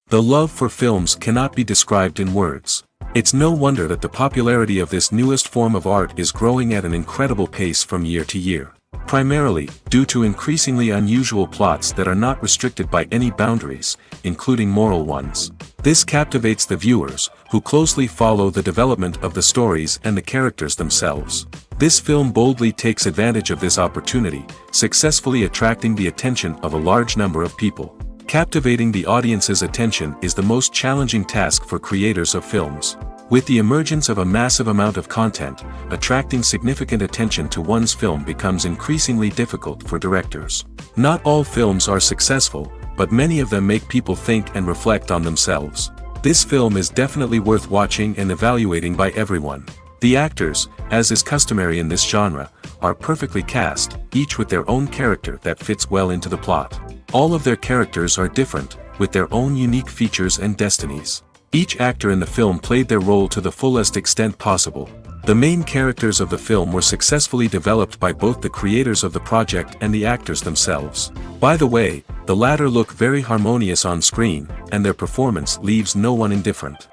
The love for films cannot be described in words. It's no wonder that the popularity of this newest form of art is growing at an incredible pace from year to year. Primarily, due to increasingly unusual plots that are not restricted by any boundaries, including moral ones. This captivates the viewers, who closely follow the development of the stories and the characters themselves. This film boldly takes advantage of this opportunity, successfully attracting the attention of a large number of people. Captivating the audience's attention is the most challenging task for creators of films. With the emergence of a massive amount of content, attracting significant attention to one's film becomes increasingly difficult for directors. Not all films are successful, but many of them make people think and reflect on themselves. This film is definitely worth watching and evaluating by everyone. The actors, as is customary in this genre, are perfectly cast, each with their own character that fits well into the plot. All of their characters are different, with their own unique features and destinies. Each actor in the film played their role to the fullest extent possible. The main characters of the film were successfully developed by both the creators of the project and the actors themselves. By the way, the latter look very harmonious on screen, and their performance leaves no one indifferent.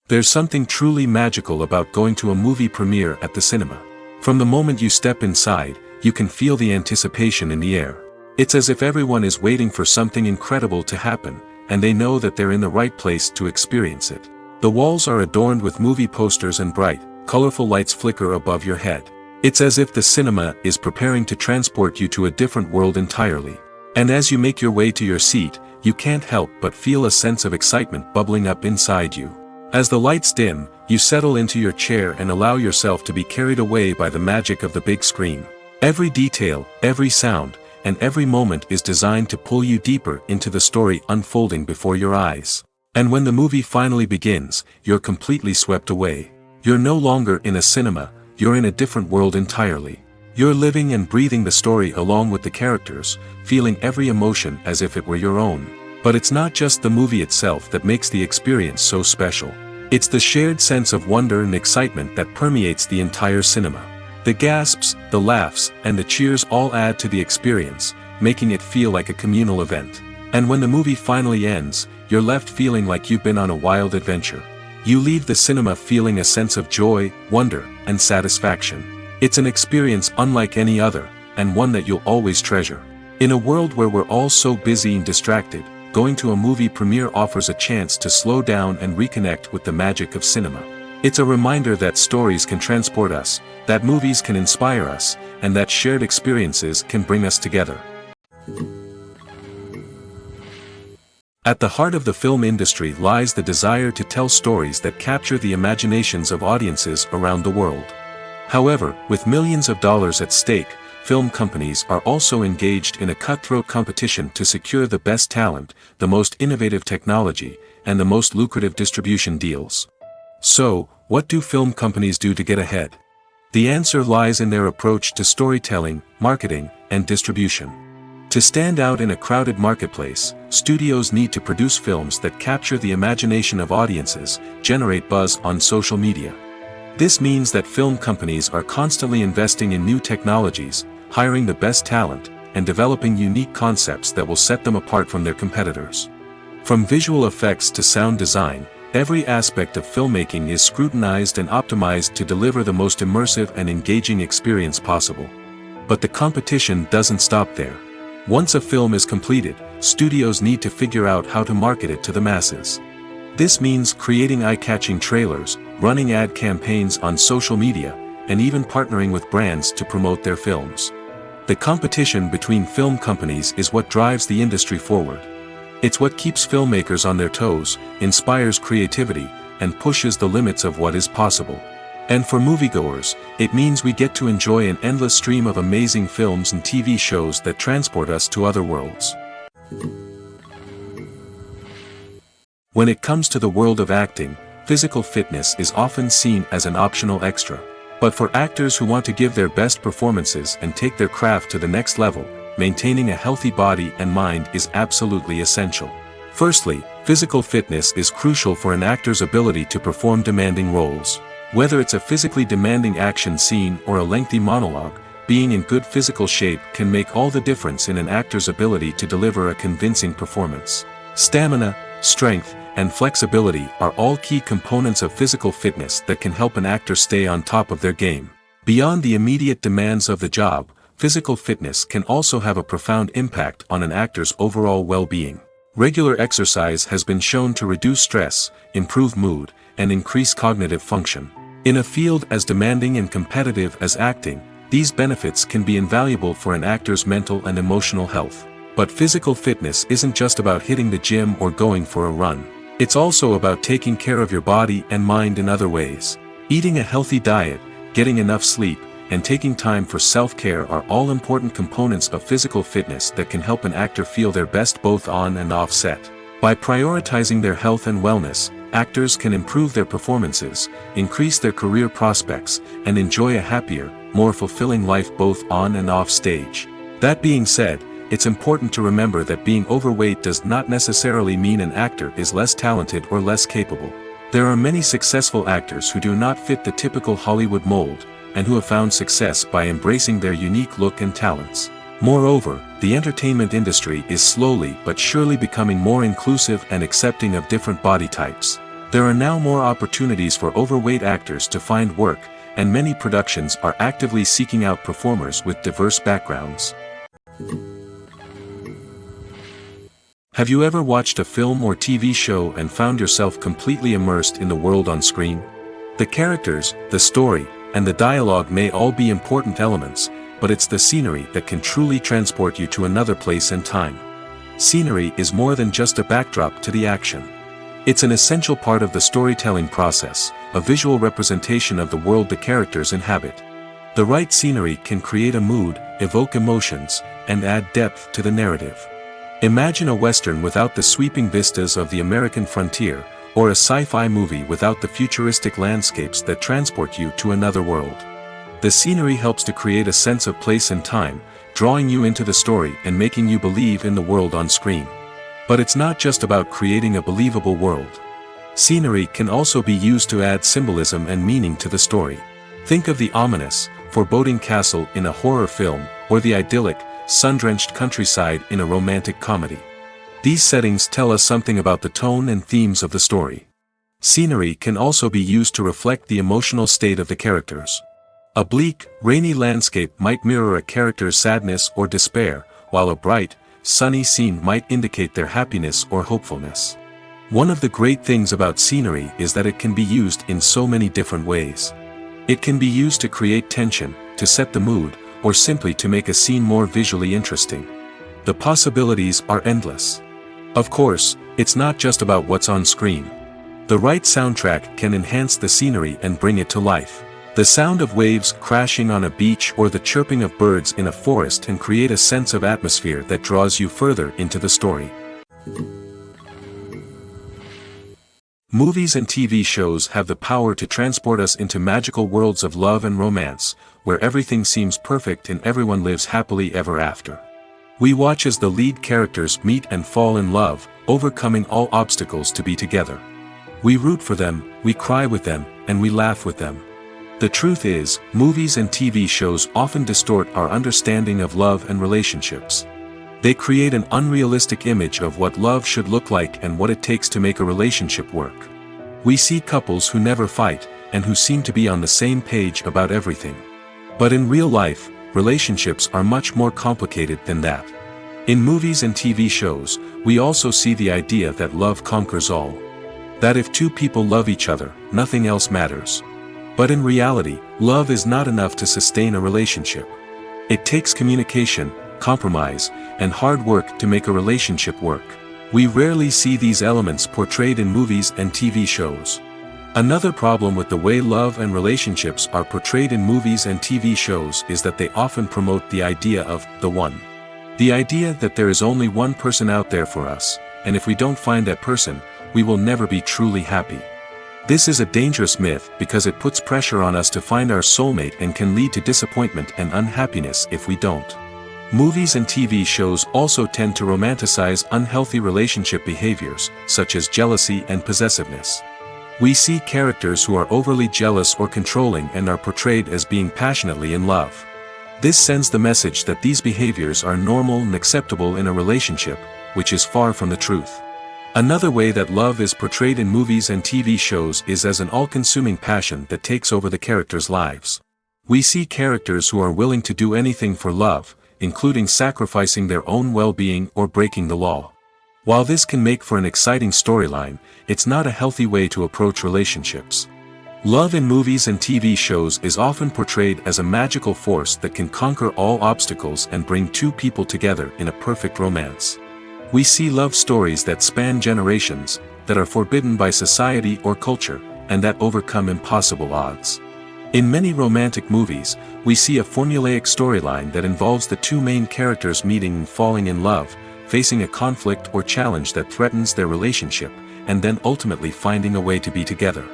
There's something truly magical about going to a movie premiere at the cinema. From the moment you step inside, you can feel the anticipation in the air. It's as if everyone is waiting for something incredible to happen, and they know that they're in the right place to experience it. The walls are adorned with movie posters and bright, colorful lights flicker above your head. It's as if the cinema is preparing to transport you to a different world entirely. And as you make your way to your seat, you can't help but feel a sense of excitement bubbling up inside you. As the lights dim, you settle into your chair and allow yourself to be carried away by the magic of the big screen. Every detail, every sound, and every moment is designed to pull you deeper into the story unfolding before your eyes. And when the movie finally begins, you're completely swept away. You're no longer in a cinema, you're in a different world entirely. You're living and breathing the story along with the characters, feeling every emotion as if it were your own. But it's not just the movie itself that makes the experience so special. It's the shared sense of wonder and excitement that permeates the entire cinema. The gasps, the laughs, and the cheers all add to the experience, making it feel like a communal event. And when the movie finally ends, you're left feeling like you've been on a wild adventure. You leave the cinema feeling a sense of joy, wonder, and satisfaction. It's an experience unlike any other, and one that you'll always treasure. In a world where we're all so busy and distracted, going to a movie premiere offers a chance to slow down and reconnect with the magic of cinema. It's a reminder that stories can transport us, that movies can inspire us, and that shared experiences can bring us together. At the heart of the film industry lies the desire to tell stories that capture the imaginations of audiences around the world. However, with millions of dollars at stake, film companies are also engaged in a cutthroat competition to secure the best talent, the most innovative technology, and the most lucrative distribution deals. So, what do film companies do to get ahead? The answer lies in their approach to storytelling, marketing, and distribution. To stand out in a crowded marketplace, studios need to produce films that capture the imagination of audiences, generate buzz on social media. This means that film companies are constantly investing in new technologies, hiring the best talent, and developing unique concepts that will set them apart from their competitors. From visual effects to sound design, every aspect of filmmaking is scrutinized and optimized to deliver the most immersive and engaging experience possible. But the competition doesn't stop there. Once a film is completed, studios need to figure out how to market it to the masses. This means creating eye-catching trailers, running ad campaigns on social media, and even partnering with brands to promote their films. The competition between film companies is what drives the industry forward. It's what keeps filmmakers on their toes, inspires creativity, and pushes the limits of what is possible. And for moviegoers, it means we get to enjoy an endless stream of amazing films and TV shows that transport us to other worlds. When it comes to the world of acting, physical fitness is often seen as an optional extra. But for actors who want to give their best performances and take their craft to the next level, maintaining a healthy body and mind is absolutely essential. Firstly, physical fitness is crucial for an actor's ability to perform demanding roles. Whether it's a physically demanding action scene or a lengthy monologue, being in good physical shape can make all the difference in an actor's ability to deliver a convincing performance. Stamina, strength, and flexibility are all key components of physical fitness that can help an actor stay on top of their game. Beyond the immediate demands of the job, physical fitness can also have a profound impact on an actor's overall well-being. Regular exercise has been shown to reduce stress, improve mood, and increase cognitive function. In a field as demanding and competitive as acting, these benefits can be invaluable for an actor's mental and emotional health. But physical fitness isn't just about hitting the gym or going for a run. It's also about taking care of your body and mind in other ways. Eating a healthy diet, getting enough sleep, and taking time for self-care are all important components of physical fitness that can help an actor feel their best both on and off set. By prioritizing their health and wellness, actors can improve their performances, increase their career prospects, and enjoy a happier, more fulfilling life both on and off stage. That being said, it's important to remember that being overweight does not necessarily mean an actor is less talented or less capable. There are many successful actors who do not fit the typical Hollywood mold, and who have found success by embracing their unique look and talents. Moreover, the entertainment industry is slowly but surely becoming more inclusive and accepting of different body types. There are now more opportunities for overweight actors to find work, and many productions are actively seeking out performers with diverse backgrounds. Have you ever watched a film or TV show and found yourself completely immersed in the world on screen? The characters, the story, and the dialogue may all be important elements, but it's the scenery that can truly transport you to another place and time. Scenery is more than just a backdrop to the action. It's an essential part of the storytelling process, a visual representation of the world the characters inhabit. The right scenery can create a mood, evoke emotions, and add depth to the narrative. Imagine a Western without the sweeping vistas of the American frontier, or a sci-fi movie without the futuristic landscapes that transport you to another world. The scenery helps to create a sense of place and time, drawing you into the story and making you believe in the world on screen. But it's not just about creating a believable world. Scenery can also be used to add symbolism and meaning to the story. Think of the ominous, foreboding castle in a horror film, or the idyllic, sun-drenched countryside in a romantic comedy. These settings tell us something about the tone and themes of the story. Scenery can also be used to reflect the emotional state of the characters. A bleak, rainy landscape might mirror a character's sadness or despair, while a bright, sunny scene might indicate their happiness or hopefulness. One of the great things about scenery is that it can be used in so many different ways. It can be used to create tension, to set the mood, or simply to make a scene more visually interesting. The possibilities are endless. Of course, it's not just about what's on screen. The right soundtrack can enhance the scenery and bring it to life. The sound of waves crashing on a beach or the chirping of birds in a forest can create a sense of atmosphere that draws you further into the story. Movies and TV shows have the power to transport us into magical worlds of love and romance, where everything seems perfect and everyone lives happily ever after. We watch as the lead characters meet and fall in love, overcoming all obstacles to be together. We root for them, we cry with them, and we laugh with them. The truth is, movies and TV shows often distort our understanding of love and relationships. They create an unrealistic image of what love should look like and what it takes to make a relationship work. We see couples who never fight, and who seem to be on the same page about everything. But in real life, relationships are much more complicated than that. In movies and TV shows, we also see the idea that love conquers all. That if two people love each other, nothing else matters. But in reality, love is not enough to sustain a relationship. It takes communication, compromise, and hard work to make a relationship work. We rarely see these elements portrayed in movies and TV shows. Another problem with the way love and relationships are portrayed in movies and TV shows is that they often promote the idea of the one. The idea that there is only one person out there for us, and if we don't find that person, we will never be truly happy. This is a dangerous myth because it puts pressure on us to find our soulmate and can lead to disappointment and unhappiness if we don't. Movies and TV shows also tend to romanticize unhealthy relationship behaviors, such as jealousy and possessiveness. We see characters who are overly jealous or controlling and are portrayed as being passionately in love. This sends the message that these behaviors are normal and acceptable in a relationship, which is far from the truth. Another way that love is portrayed in movies and TV shows is as an all-consuming passion that takes over the characters' lives. We see characters who are willing to do anything for love, including sacrificing their own well-being or breaking the law. While this can make for an exciting storyline, it's not a healthy way to approach relationships. Love in movies and TV shows is often portrayed as a magical force that can conquer all obstacles and bring two people together in a perfect romance. We see love stories that span generations, that are forbidden by society or culture, and that overcome impossible odds. In many romantic movies, we see a formulaic storyline that involves the two main characters meeting and falling in love, facing a conflict or challenge that threatens their relationship, and then ultimately finding a way to be together.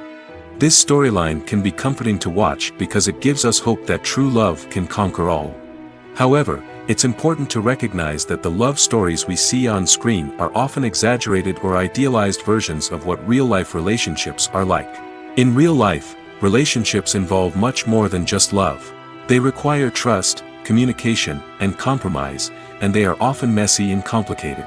This storyline can be comforting to watch because it gives us hope that true love can conquer all. However, it's important to recognize that the love stories we see on screen are often exaggerated or idealized versions of what real-life relationships are like. In real life, relationships involve much more than just love. They require trust, communication, and compromise, and they are often messy and complicated.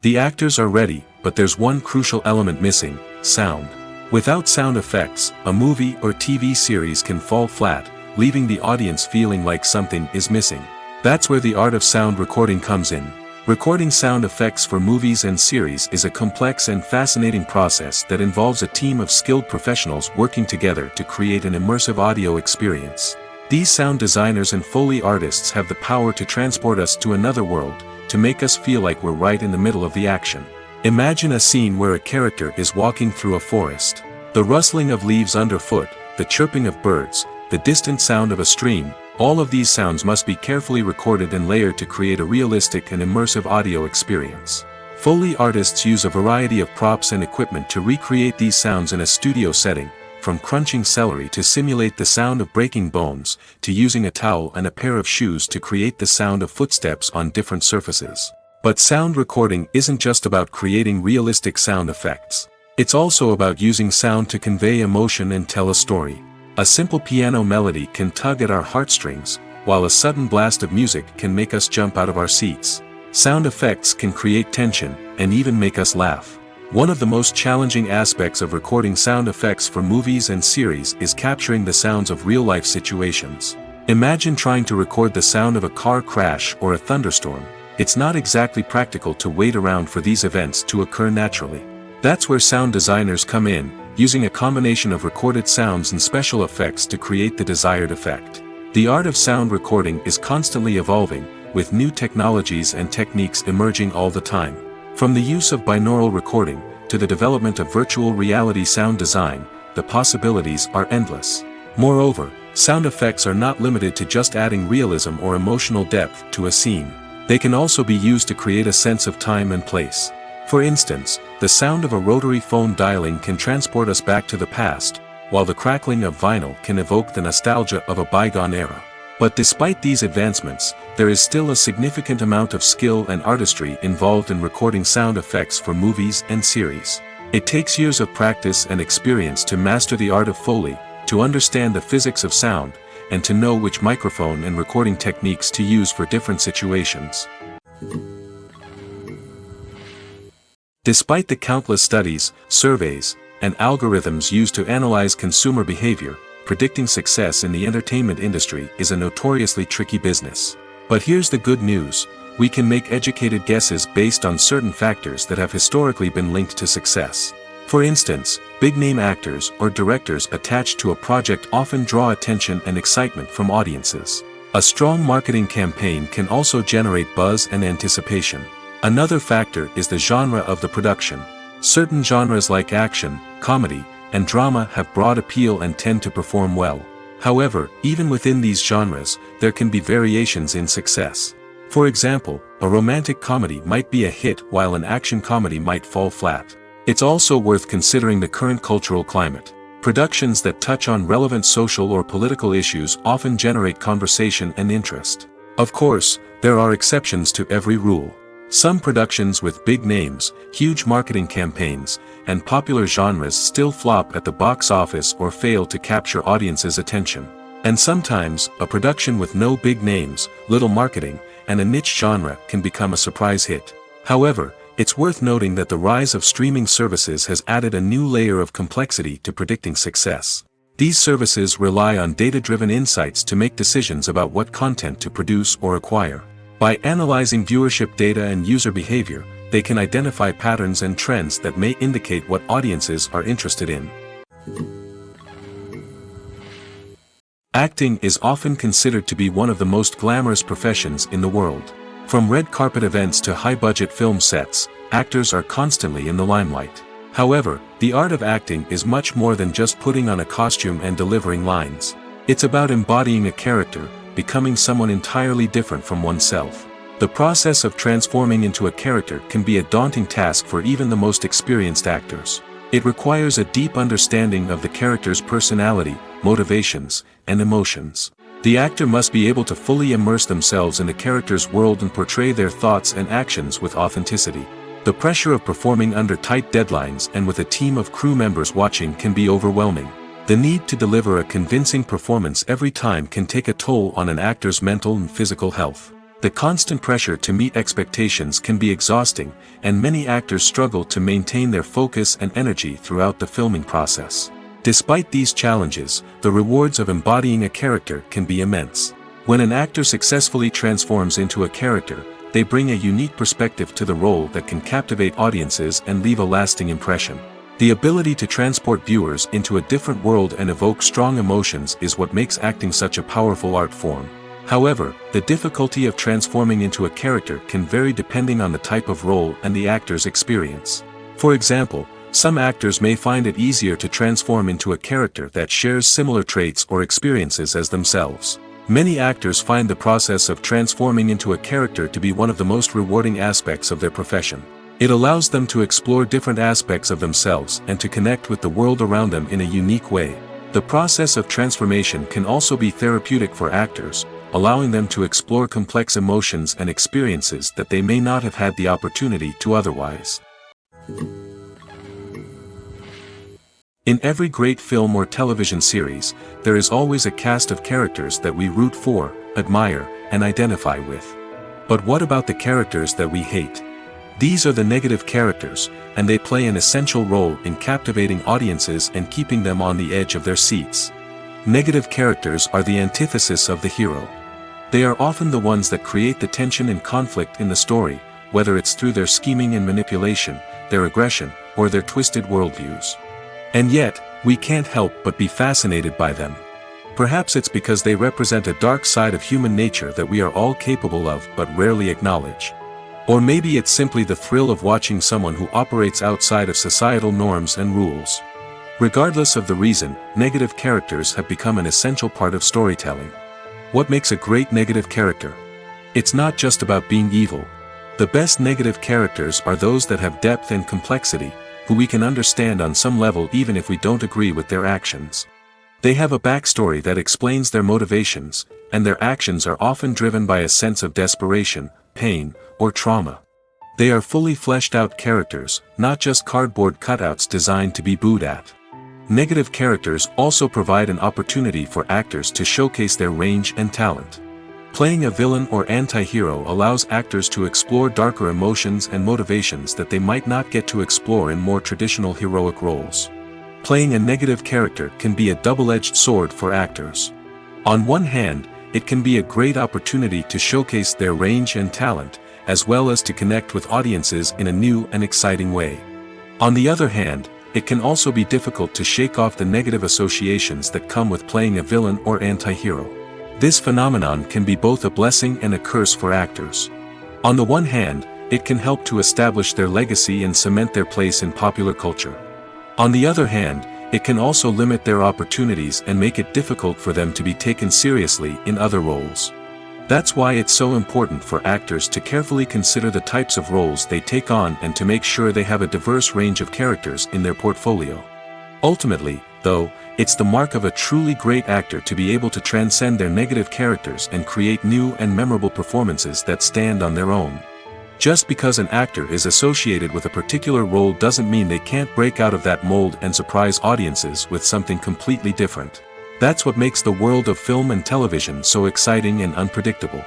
The actors are ready, but there's one crucial element missing: sound. Without sound effects, a movie or TV series can fall flat, leaving the audience feeling like something is missing. That's where the art of sound recording comes in. Recording sound effects for movies and series is a complex and fascinating process that involves a team of skilled professionals working together to create an immersive audio experience. These sound designers and Foley artists have the power to transport us to another world, to make us feel like we're right in the middle of the action. Imagine a scene where a character is walking through a forest. The rustling of leaves underfoot, the chirping of birds, the distant sound of a stream, all of these sounds must be carefully recorded and layered to create a realistic and immersive audio experience. Foley artists use a variety of props and equipment to recreate these sounds in a studio setting, from crunching celery to simulate the sound of breaking bones, to using a towel and a pair of shoes to create the sound of footsteps on different surfaces. But sound recording isn't just about creating realistic sound effects. It's also about using sound to convey emotion and tell a story. A simple piano melody can tug at our heartstrings, while a sudden blast of music can make us jump out of our seats. Sound effects can create tension, and even make us laugh. One of the most challenging aspects of recording sound effects for movies and series is capturing the sounds of real-life situations. Imagine trying to record the sound of a car crash or a thunderstorm. It's not exactly practical to wait around for these events to occur naturally. That's where sound designers come in, using a combination of recorded sounds and special effects to create the desired effect. The art of sound recording is constantly evolving, with new technologies and techniques emerging all the time. From the use of binaural recording, to the development of virtual reality sound design, the possibilities are endless. Moreover, sound effects are not limited to just adding realism or emotional depth to a scene. They can also be used to create a sense of time and place. For instance, the sound of a rotary phone dialing can transport us back to the past, while the crackling of vinyl can evoke the nostalgia of a bygone era. But despite these advancements, there is still a significant amount of skill and artistry involved in recording sound effects for movies and series. It takes years of practice and experience to master the art of Foley, to understand the physics of sound, and to know which microphone and recording techniques to use for different situations. Despite the countless studies, surveys, and algorithms used to analyze consumer behavior, predicting success in the entertainment industry is a notoriously tricky business. But here's the good news: we can make educated guesses based on certain factors that have historically been linked to success. For instance, big-name actors or directors attached to a project often draw attention and excitement from audiences. A strong marketing campaign can also generate buzz and anticipation. Another factor is the genre of the production. Certain genres like action, comedy, and drama have broad appeal and tend to perform well. However, even within these genres, there can be variations in success. For example, a romantic comedy might be a hit while an action comedy might fall flat. It's also worth considering the current cultural climate. Productions that touch on relevant social or political issues often generate conversation and interest. Of course, there are exceptions to every rule. Some productions with big names, huge marketing campaigns, and popular genres still flop at the box office or fail to capture audiences' attention. And sometimes, a production with no big names, little marketing, and a niche genre can become a surprise hit. However, it's worth noting that the rise of streaming services has added a new layer of complexity to predicting success. These services rely on data-driven insights to make decisions about what content to produce or acquire. By analyzing viewership data and user behavior, they can identify patterns and trends that may indicate what audiences are interested in. Acting is often considered to be one of the most glamorous professions in the world. From red carpet events to high-budget film sets, actors are constantly in the limelight. However, the art of acting is much more than just putting on a costume and delivering lines. It's about embodying a character, becoming someone entirely different from oneself. The process of transforming into a character can be a daunting task for even the most experienced actors. It requires a deep understanding of the character's personality, motivations, and emotions. The actor must be able to fully immerse themselves in the character's world and portray their thoughts and actions with authenticity. The pressure of performing under tight deadlines and with a team of crew members watching can be overwhelming. The need to deliver a convincing performance every time can take a toll on an actor's mental and physical health. The constant pressure to meet expectations can be exhausting, and many actors struggle to maintain their focus and energy throughout the filming process. Despite these challenges, the rewards of embodying a character can be immense. When an actor successfully transforms into a character, they bring a unique perspective to the role that can captivate audiences and leave a lasting impression. The ability to transport viewers into a different world and evoke strong emotions is what makes acting such a powerful art form. However, the difficulty of transforming into a character can vary depending on the type of role and the actor's experience. For example, some actors may find it easier to transform into a character that shares similar traits or experiences as themselves. Many actors find the process of transforming into a character to be one of the most rewarding aspects of their profession. It allows them to explore different aspects of themselves and to connect with the world around them in a unique way. The process of transformation can also be therapeutic for actors, allowing them to explore complex emotions and experiences that they may not have had the opportunity to otherwise. In every great film or television series, there is always a cast of characters that we root for, admire, and identify with. But what about the characters that we hate? These are the negative characters, and they play an essential role in captivating audiences and keeping them on the edge of their seats. Negative characters are the antithesis of the hero. They are often the ones that create the tension and conflict in the story, whether it's through their scheming and manipulation, their aggression, or their twisted worldviews. And yet, we can't help but be fascinated by them. Perhaps it's because they represent a dark side of human nature that we are all capable of but rarely acknowledge. Or maybe it's simply the thrill of watching someone who operates outside of societal norms and rules. Regardless of the reason, negative characters have become an essential part of storytelling. What makes a great negative character? It's not just about being evil. The best negative characters are those that have depth and complexity, who we can understand on some level even if we don't agree with their actions. They have a backstory that explains their motivations, and their actions are often driven by a sense of desperation, pain, or trauma. They are fully fleshed out characters, not just cardboard cutouts designed to be booed at. Negative characters also provide an opportunity for actors to showcase their range and talent. Playing a villain or anti-hero allows actors to explore darker emotions and motivations that they might not get to explore in more traditional heroic roles. Playing a negative character can be a double-edged sword for actors. On one hand, it can be a great opportunity to showcase their range and talent, as well as to connect with audiences in a new and exciting way. On the other hand, it can also be difficult to shake off the negative associations that come with playing a villain or anti-hero. This phenomenon can be both a blessing and a curse for actors. On the one hand, it can help to establish their legacy and cement their place in popular culture. On the other hand, it can also limit their opportunities and make it difficult for them to be taken seriously in other roles. That's why it's so important for actors to carefully consider the types of roles they take on and to make sure they have a diverse range of characters in their portfolio. Ultimately, though, it's the mark of a truly great actor to be able to transcend their negative characters and create new and memorable performances that stand on their own. Just because an actor is associated with a particular role doesn't mean they can't break out of that mold and surprise audiences with something completely different. That's what makes the world of film and television so exciting and unpredictable.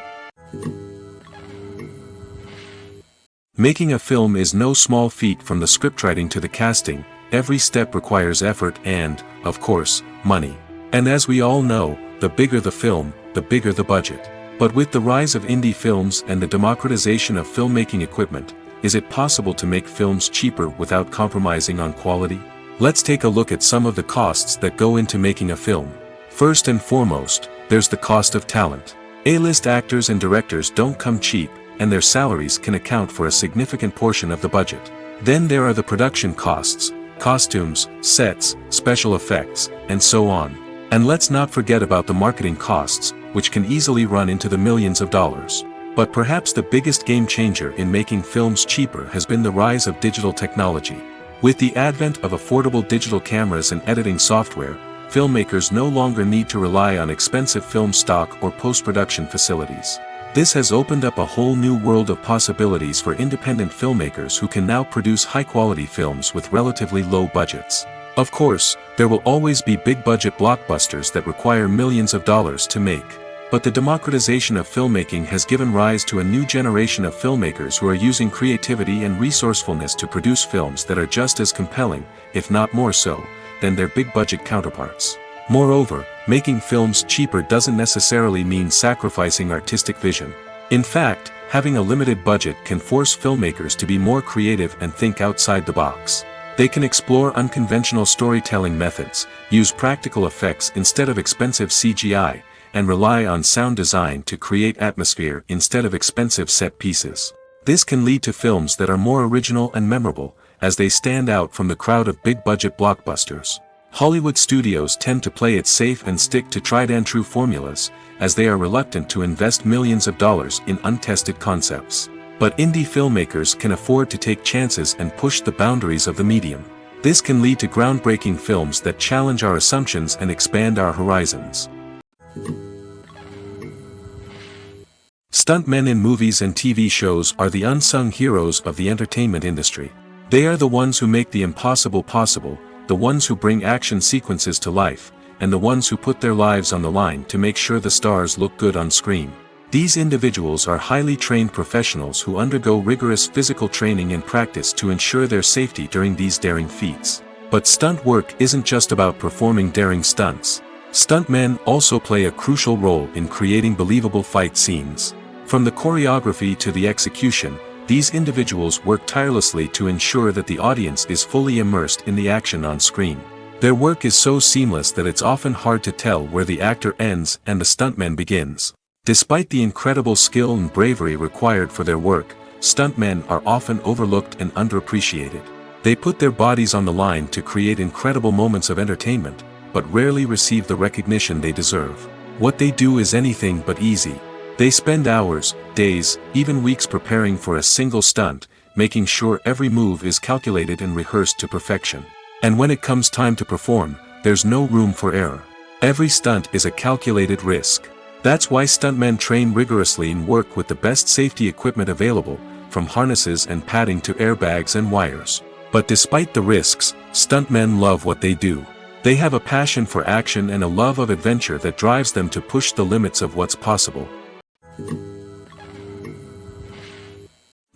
Making a film is no small feat. From the scriptwriting to the casting, every step requires effort and, of course, money. And as we all know, the bigger the film, the bigger the budget. But with the rise of indie films and the democratization of filmmaking equipment, is it possible to make films cheaper without compromising on quality? Let's take a look at some of the costs that go into making a film. First and foremost, there's the cost of talent. A-list actors and directors don't come cheap, and their salaries can account for a significant portion of the budget. Then there are the production costs, costumes, sets, special effects, and so on. And let's not forget about the marketing costs, which can easily run into the millions of dollars. But perhaps the biggest game changer in making films cheaper has been the rise of digital technology. With the advent of affordable digital cameras and editing software, filmmakers no longer need to rely on expensive film stock or post-production facilities. This has opened up a whole new world of possibilities for independent filmmakers who can now produce high-quality films with relatively low budgets. Of course, there will always be big-budget blockbusters that require millions of dollars to make. But the democratization of filmmaking has given rise to a new generation of filmmakers who are using creativity and resourcefulness to produce films that are just as compelling, if not more so, than their big-budget counterparts. Moreover, making films cheaper doesn't necessarily mean sacrificing artistic vision. In fact, having a limited budget can force filmmakers to be more creative and think outside the box. They can explore unconventional storytelling methods, use practical effects instead of expensive CGI, and rely on sound design to create atmosphere instead of expensive set pieces. This can lead to films that are more original and memorable, as they stand out from the crowd of big-budget blockbusters. Hollywood studios tend to play it safe and stick to tried-and-true formulas, as they are reluctant to invest millions of dollars in untested concepts. But indie filmmakers can afford to take chances and push the boundaries of the medium. This can lead to groundbreaking films that challenge our assumptions and expand our horizons. Stuntmen in movies and TV shows are the unsung heroes of the entertainment industry. They are the ones who make the impossible possible, the ones who bring action sequences to life, and the ones who put their lives on the line to make sure the stars look good on screen. These individuals are highly trained professionals who undergo rigorous physical training and practice to ensure their safety during these daring feats. But stunt work isn't just about performing daring stunts. Stuntmen also play a crucial role in creating believable fight scenes. From the choreography to the execution, these individuals work tirelessly to ensure that the audience is fully immersed in the action on screen. Their work is so seamless that it's often hard to tell where the actor ends and the stuntman begins. Despite the incredible skill and bravery required for their work, stuntmen are often overlooked and underappreciated. They put their bodies on the line to create incredible moments of entertainment, but rarely receive the recognition they deserve. What they do is anything but easy. They spend hours, days, even weeks preparing for a single stunt, making sure every move is calculated and rehearsed to perfection. And when it comes time to perform, there's no room for error. Every stunt is a calculated risk. That's why stuntmen train rigorously and work with the best safety equipment available, from harnesses and padding to airbags and wires. But despite the risks, stuntmen love what they do. They have a passion for action and a love of adventure that drives them to push the limits of what's possible.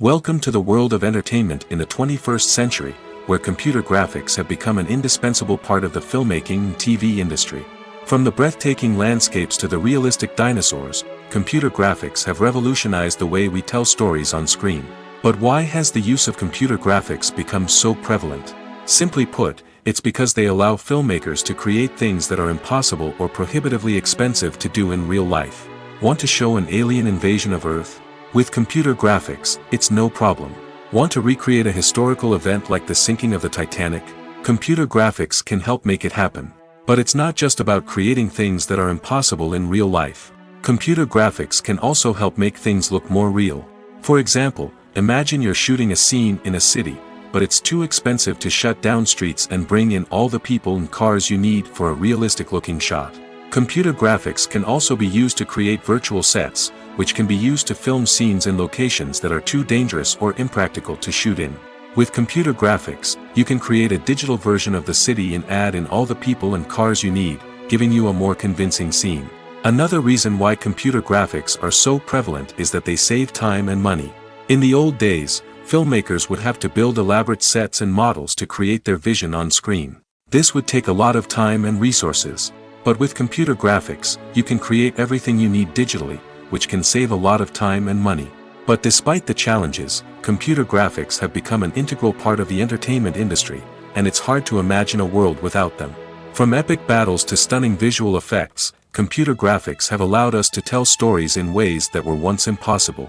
Welcome to the world of entertainment in the 21st century, where computer graphics have become an indispensable part of the filmmaking and TV industry. From the breathtaking landscapes to the realistic dinosaurs, computer graphics have revolutionized the way we tell stories on screen. But why has the use of computer graphics become so prevalent? Simply put, it's because they allow filmmakers to create things that are impossible or prohibitively expensive to do in real life. Want to show an alien invasion of Earth? With computer graphics, it's no problem. Want to recreate a historical event like the sinking of the Titanic? Computer graphics can help make it happen. But it's not just about creating things that are impossible in real life. Computer graphics can also help make things look more real. For example, imagine you're shooting a scene in a city, but it's too expensive to shut down streets and bring in all the people and cars you need for a realistic-looking shot. Computer graphics can also be used to create virtual sets, which can be used to film scenes in locations that are too dangerous or impractical to shoot in. With computer graphics, you can create a digital version of the city and add in all the people and cars you need, giving you a more convincing scene. Another reason why computer graphics are so prevalent is that they save time and money. In the old days, filmmakers would have to build elaborate sets and models to create their vision on screen. This would take a lot of time and resources. But with computer graphics, you can create everything you need digitally, which can save a lot of time and money. But despite the challenges, computer graphics have become an integral part of the entertainment industry, and it's hard to imagine a world without them. From epic battles to stunning visual effects, computer graphics have allowed us to tell stories in ways that were once impossible.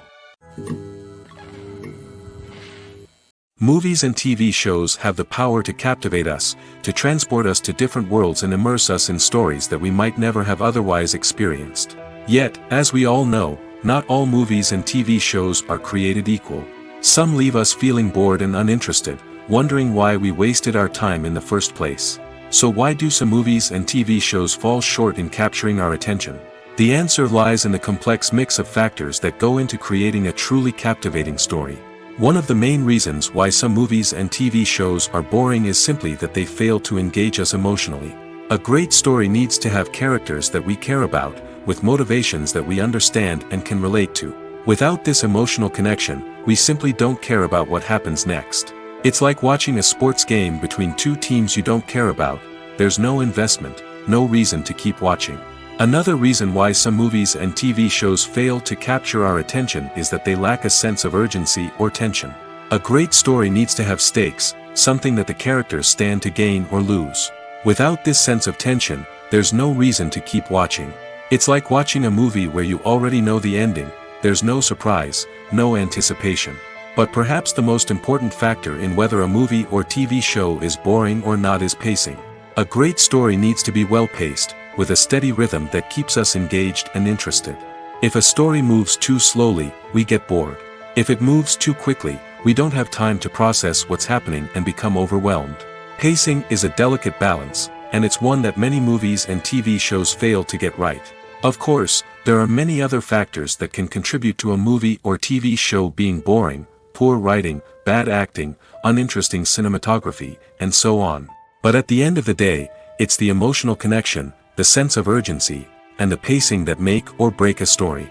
Movies and TV shows have the power to captivate us, to transport us to different worlds and immerse us in stories that we might never have otherwise experienced. Yet, as we all know, not all movies and TV shows are created equal. Some leave us feeling bored and uninterested, wondering why we wasted our time in the first place. So why do some movies and TV shows fall short in capturing our attention? The answer lies in the complex mix of factors that go into creating a truly captivating story. One of the main reasons why some movies and TV shows are boring is simply that they fail to engage us emotionally. A great story needs to have characters that we care about, with motivations that we understand and can relate to. Without this emotional connection, we simply don't care about what happens next. It's like watching a sports game between two teams you don't care about. There's no investment, no reason to keep watching. Another reason why some movies and TV shows fail to capture our attention is that they lack a sense of urgency or tension. A great story needs to have stakes, something that the characters stand to gain or lose. Without this sense of tension, there's no reason to keep watching. It's like watching a movie where you already know the ending. There's no surprise, no anticipation. But perhaps the most important factor in whether a movie or TV show is boring or not is pacing. A great story needs to be well-paced, with a steady rhythm that keeps us engaged and interested. If a story moves too slowly, we get bored. If it moves too quickly, we don't have time to process what's happening and become overwhelmed. Pacing is a delicate balance, and it's one that many movies and TV shows fail to get right. Of course, there are many other factors that can contribute to a movie or TV show being boring: poor writing, bad acting, uninteresting cinematography, and so on. But at the end of the day, it's the emotional connection, the sense of urgency, and the pacing that make or break a story.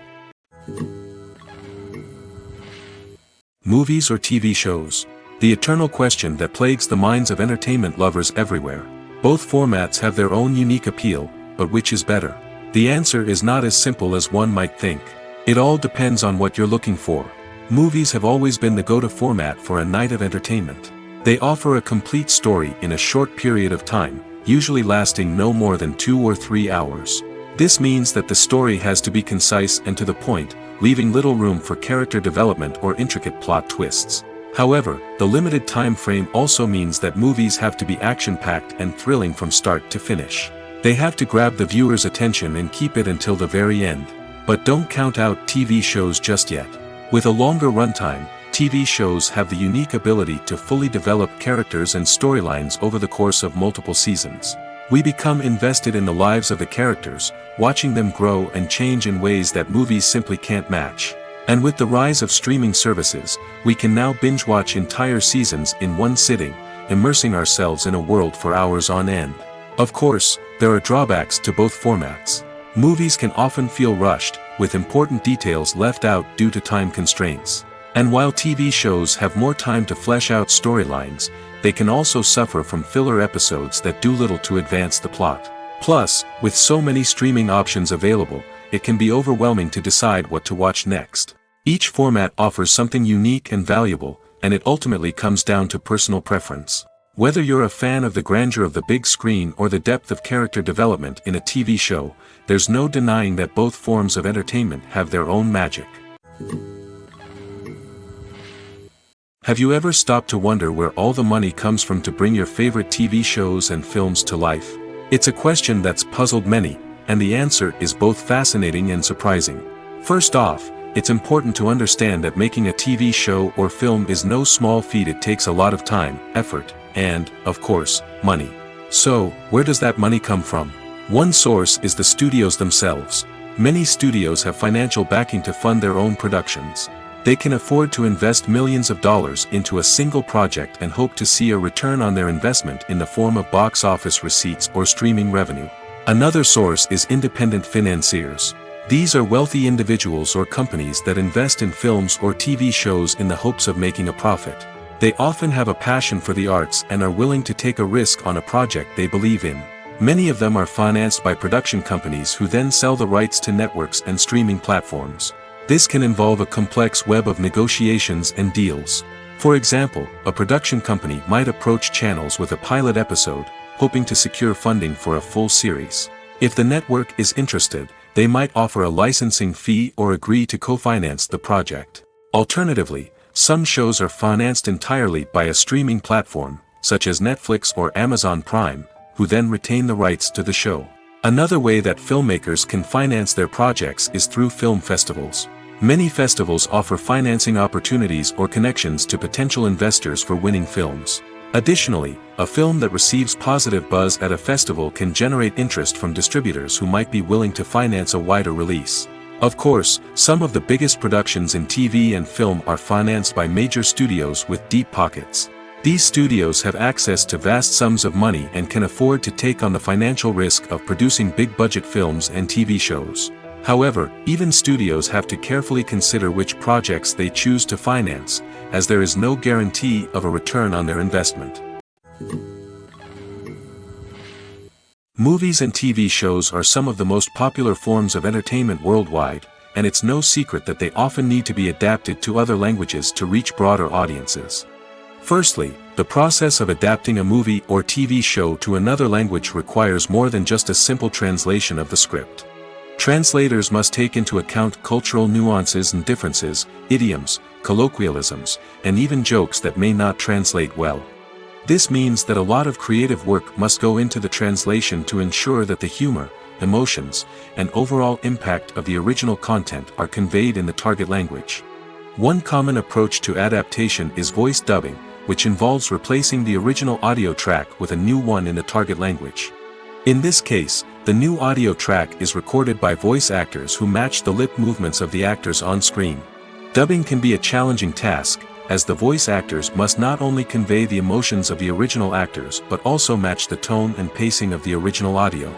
Movies or TV shows? The eternal question that plagues the minds of entertainment lovers everywhere. Both formats have their own unique appeal, but which is better? The answer is not as simple as one might think. It all depends on what you're looking for. Movies have always been the go-to format for a night of entertainment. They offer a complete story in a short period of time, usually lasting no more than 2 or 3 hours. This means that the story has to be concise and to the point, leaving little room for character development or intricate plot twists. However, the limited time frame also means that movies have to be action-packed and thrilling from start to finish. They have to grab the viewer's attention and keep it until the very end. But don't count out TV shows just yet. With a longer runtime, TV shows have the unique ability to fully develop characters and storylines over the course of multiple seasons. We become invested in the lives of the characters, watching them grow and change in ways that movies simply can't match. And with the rise of streaming services, we can now binge-watch entire seasons in one sitting, immersing ourselves in a world for hours on end. Of course, there are drawbacks to both formats. Movies can often feel rushed, with important details left out due to time constraints. And while TV shows have more time to flesh out storylines, they can also suffer from filler episodes that do little to advance the plot. Plus, with so many streaming options available, it can be overwhelming to decide what to watch next. Each format offers something unique and valuable, and it ultimately comes down to personal preference. Whether you're a fan of the grandeur of the big screen or the depth of character development in a TV show, there's no denying that both forms of entertainment have their own magic. Have you ever stopped to wonder where all the money comes from to bring your favorite TV shows and films to life? It's a question that's puzzled many, and the answer is both fascinating and surprising. First off, it's important to understand that making a TV show or film is no small feat. It takes a lot of time, effort, and, of course, money. So, where does that money come from? One source is the studios themselves. Many studios have financial backing to fund their own productions. They can afford to invest millions of dollars into a single project and hope to see a return on their investment in the form of box office receipts or streaming revenue. Another source is independent financiers. These are wealthy individuals or companies that invest in films or TV shows in the hopes of making a profit. They often have a passion for the arts and are willing to take a risk on a project they believe in. Many of them are financed by production companies who then sell the rights to networks and streaming platforms. This can involve a complex web of negotiations and deals. For example, a production company might approach channels with a pilot episode, hoping to secure funding for a full series. If the network is interested, they might offer a licensing fee or agree to co-finance the project. Alternatively, some shows are financed entirely by a streaming platform, such as Netflix or Amazon Prime, who then retain the rights to the show. Another way that filmmakers can finance their projects is through film festivals. Many festivals offer financing opportunities or connections to potential investors for winning films. Additionally, a film that receives positive buzz at a festival can generate interest from distributors who might be willing to finance a wider release. Of course, some of the biggest productions in TV and film are financed by major studios with deep pockets. These studios have access to vast sums of money and can afford to take on the financial risk of producing big-budget films and TV shows. However, even studios have to carefully consider which projects they choose to finance, as there is no guarantee of a return on their investment. Movies and TV shows are some of the most popular forms of entertainment worldwide, and it's no secret that they often need to be adapted to other languages to reach broader audiences. Firstly, the process of adapting a movie or TV show to another language requires more than just a simple translation of the script. Translators must take into account cultural nuances and differences, idioms, colloquialisms, and even jokes that may not translate well. This means that a lot of creative work must go into the translation to ensure that the humor, emotions, and overall impact of the original content are conveyed in the target language. One common approach to adaptation is voice dubbing, which involves replacing the original audio track with a new one in the target language. In this case, the new audio track is recorded by voice actors who match the lip movements of the actors on screen. Dubbing can be a challenging task, as the voice actors must not only convey the emotions of the original actors but also match the tone and pacing of the original audio.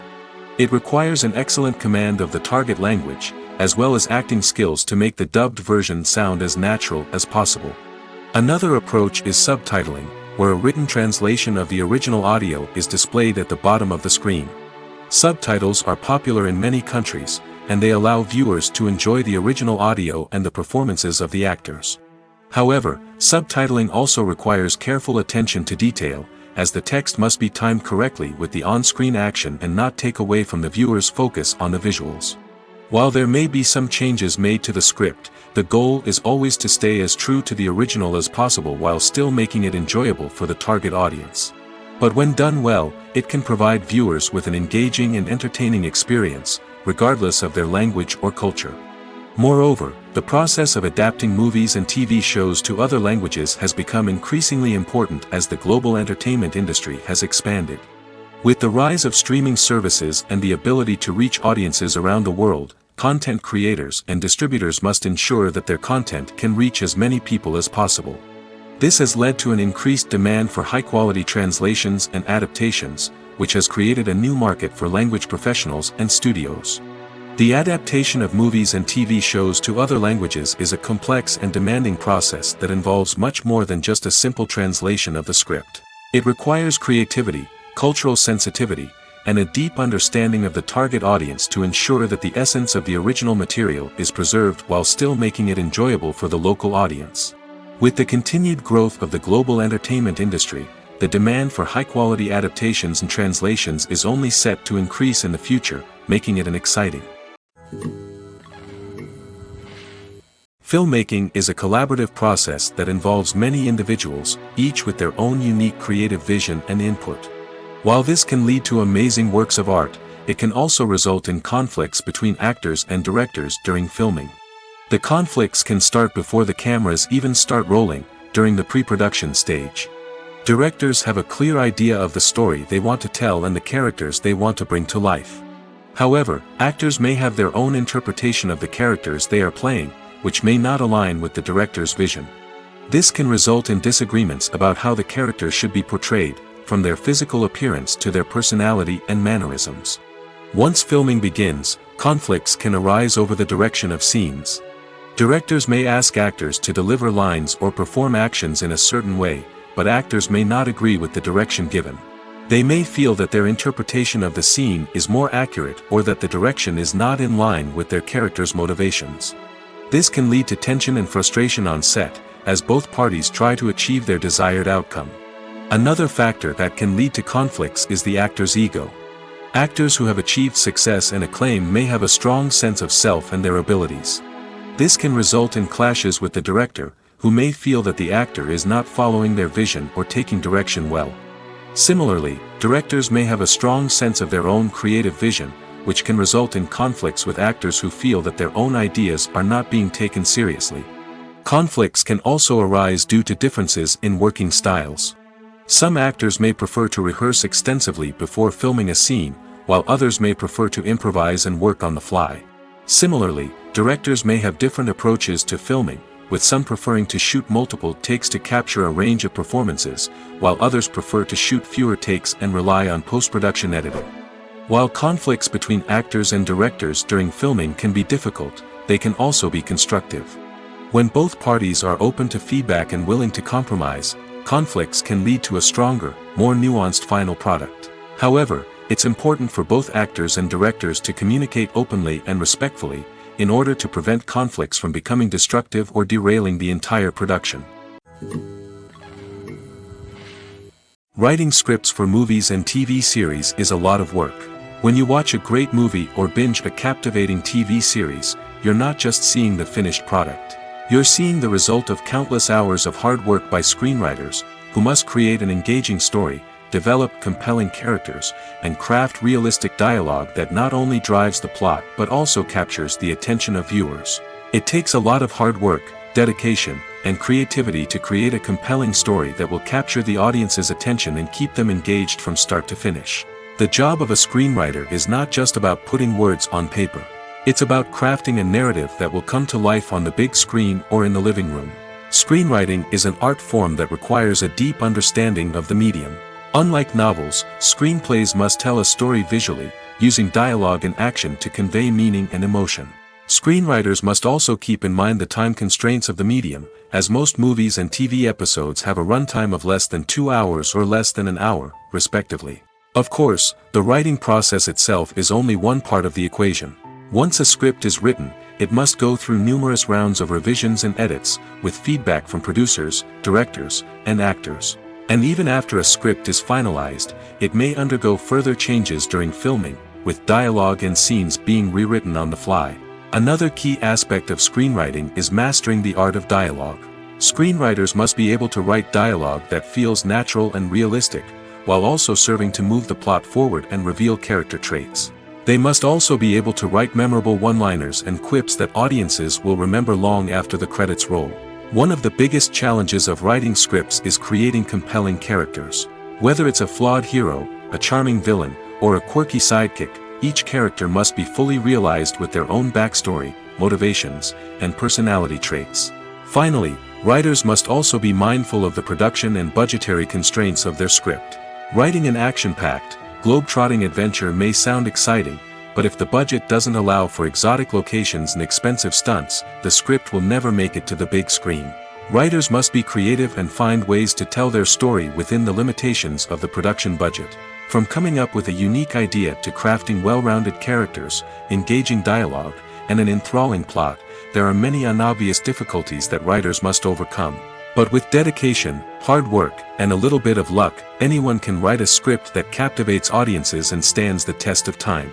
It requires an excellent command of the target language, as well as acting skills to make the dubbed version sound as natural as possible. Another approach is subtitling, where a written translation of the original audio is displayed at the bottom of the screen. Subtitles are popular in many countries, and they allow viewers to enjoy the original audio and the performances of the actors. However, subtitling also requires careful attention to detail, as the text must be timed correctly with the on-screen action and not take away from the viewer's focus on the visuals. While there may be some changes made to the script, the goal is always to stay as true to the original as possible while still making it enjoyable for the target audience. But when done well, it can provide viewers with an engaging and entertaining experience, regardless of their language or culture. Moreover, the process of adapting movies and TV shows to other languages has become increasingly important as the global entertainment industry has expanded. With the rise of streaming services and the ability to reach audiences around the world, content creators and distributors must ensure that their content can reach as many people as possible. This has led to an increased demand for high-quality translations and adaptations, which has created a new market for language professionals and studios. The adaptation of movies and TV shows to other languages is a complex and demanding process that involves much more than just a simple translation of the script. It requires creativity, cultural sensitivity, and a deep understanding of the target audience to ensure that the essence of the original material is preserved while still making it enjoyable for the local audience. With the continued growth of the global entertainment industry, the demand for high-quality adaptations and translations is only set to increase in the future, making it an exciting. Filmmaking is a collaborative process that involves many individuals, each with their own unique creative vision and input. While this can lead to amazing works of art, it can also result in conflicts between actors and directors during filming. The conflicts can start before the cameras even start rolling, during the pre-production stage. Directors have a clear idea of the story they want to tell and the characters they want to bring to life. However, actors may have their own interpretation of the characters they are playing, which may not align with the director's vision. This can result in disagreements about how the characters should be portrayed, from their physical appearance to their personality and mannerisms. Once filming begins, conflicts can arise over the direction of scenes. Directors may ask actors to deliver lines or perform actions in a certain way, but actors may not agree with the direction given. They may feel that their interpretation of the scene is more accurate or that the direction is not in line with their character's motivations. This can lead to tension and frustration on set, as both parties try to achieve their desired outcome. Another factor that can lead to conflicts is the actor's ego. Actors who have achieved success and acclaim may have a strong sense of self and their abilities. This can result in clashes with the director, who may feel that the actor is not following their vision or taking direction well. Similarly, directors may have a strong sense of their own creative vision, which can result in conflicts with actors who feel that their own ideas are not being taken seriously. Conflicts can also arise due to differences in working styles. Some actors may prefer to rehearse extensively before filming a scene, while others may prefer to improvise and work on the fly. Similarly, directors may have different approaches to filming, with some preferring to shoot multiple takes to capture a range of performances, while others prefer to shoot fewer takes and rely on post-production editing. While conflicts between actors and directors during filming can be difficult, they can also be constructive. When both parties are open to feedback and willing to compromise, conflicts can lead to a stronger, more nuanced final product. However, it's important for both actors and directors to communicate openly and respectfully, in order to prevent conflicts from becoming destructive or derailing the entire production. Writing scripts for movies and TV series is a lot of work. When you watch a great movie or binge a captivating TV series, you're not just seeing the finished product. You're seeing the result of countless hours of hard work by screenwriters, who must create an engaging story, develop compelling characters, and craft realistic dialogue that not only drives the plot but also captures the attention of viewers. It takes a lot of hard work, dedication, and creativity to create a compelling story that will capture the audience's attention and keep them engaged from start to finish. The job of a screenwriter is not just about putting words on paper. It's about crafting a narrative that will come to life on the big screen or in the living room. Screenwriting is an art form that requires a deep understanding of the medium. Unlike novels, screenplays must tell a story visually, using dialogue and action to convey meaning and emotion. Screenwriters must also keep in mind the time constraints of the medium, as most movies and TV episodes have a runtime of less than 2 hours or less than an hour, respectively. Of course, the writing process itself is only one part of the equation. Once a script is written, it must go through numerous rounds of revisions and edits, with feedback from producers, directors, and actors. And even after a script is finalized, it may undergo further changes during filming, with dialogue and scenes being rewritten on the fly. Another key aspect of screenwriting is mastering the art of dialogue. Screenwriters must be able to write dialogue that feels natural and realistic, while also serving to move the plot forward and reveal character traits. They must also be able to write memorable one-liners and quips that audiences will remember long after the credits roll. One of the biggest challenges of writing scripts is creating compelling characters. Whether it's a flawed hero, a charming villain, or a quirky sidekick, each character must be fully realized with their own backstory, motivations, and personality traits. Finally, writers must also be mindful of the production and budgetary constraints of their script. Writing an action-packed, globe-trotting adventure may sound exciting, but if the budget doesn't allow for exotic locations and expensive stunts, the script will never make it to the big screen. Writers must be creative and find ways to tell their story within the limitations of the production budget. From coming up with a unique idea to crafting well-rounded characters, engaging dialogue, and an enthralling plot, there are many unobvious difficulties that writers must overcome. But with dedication, hard work, and a little bit of luck, anyone can write a script that captivates audiences and stands the test of time.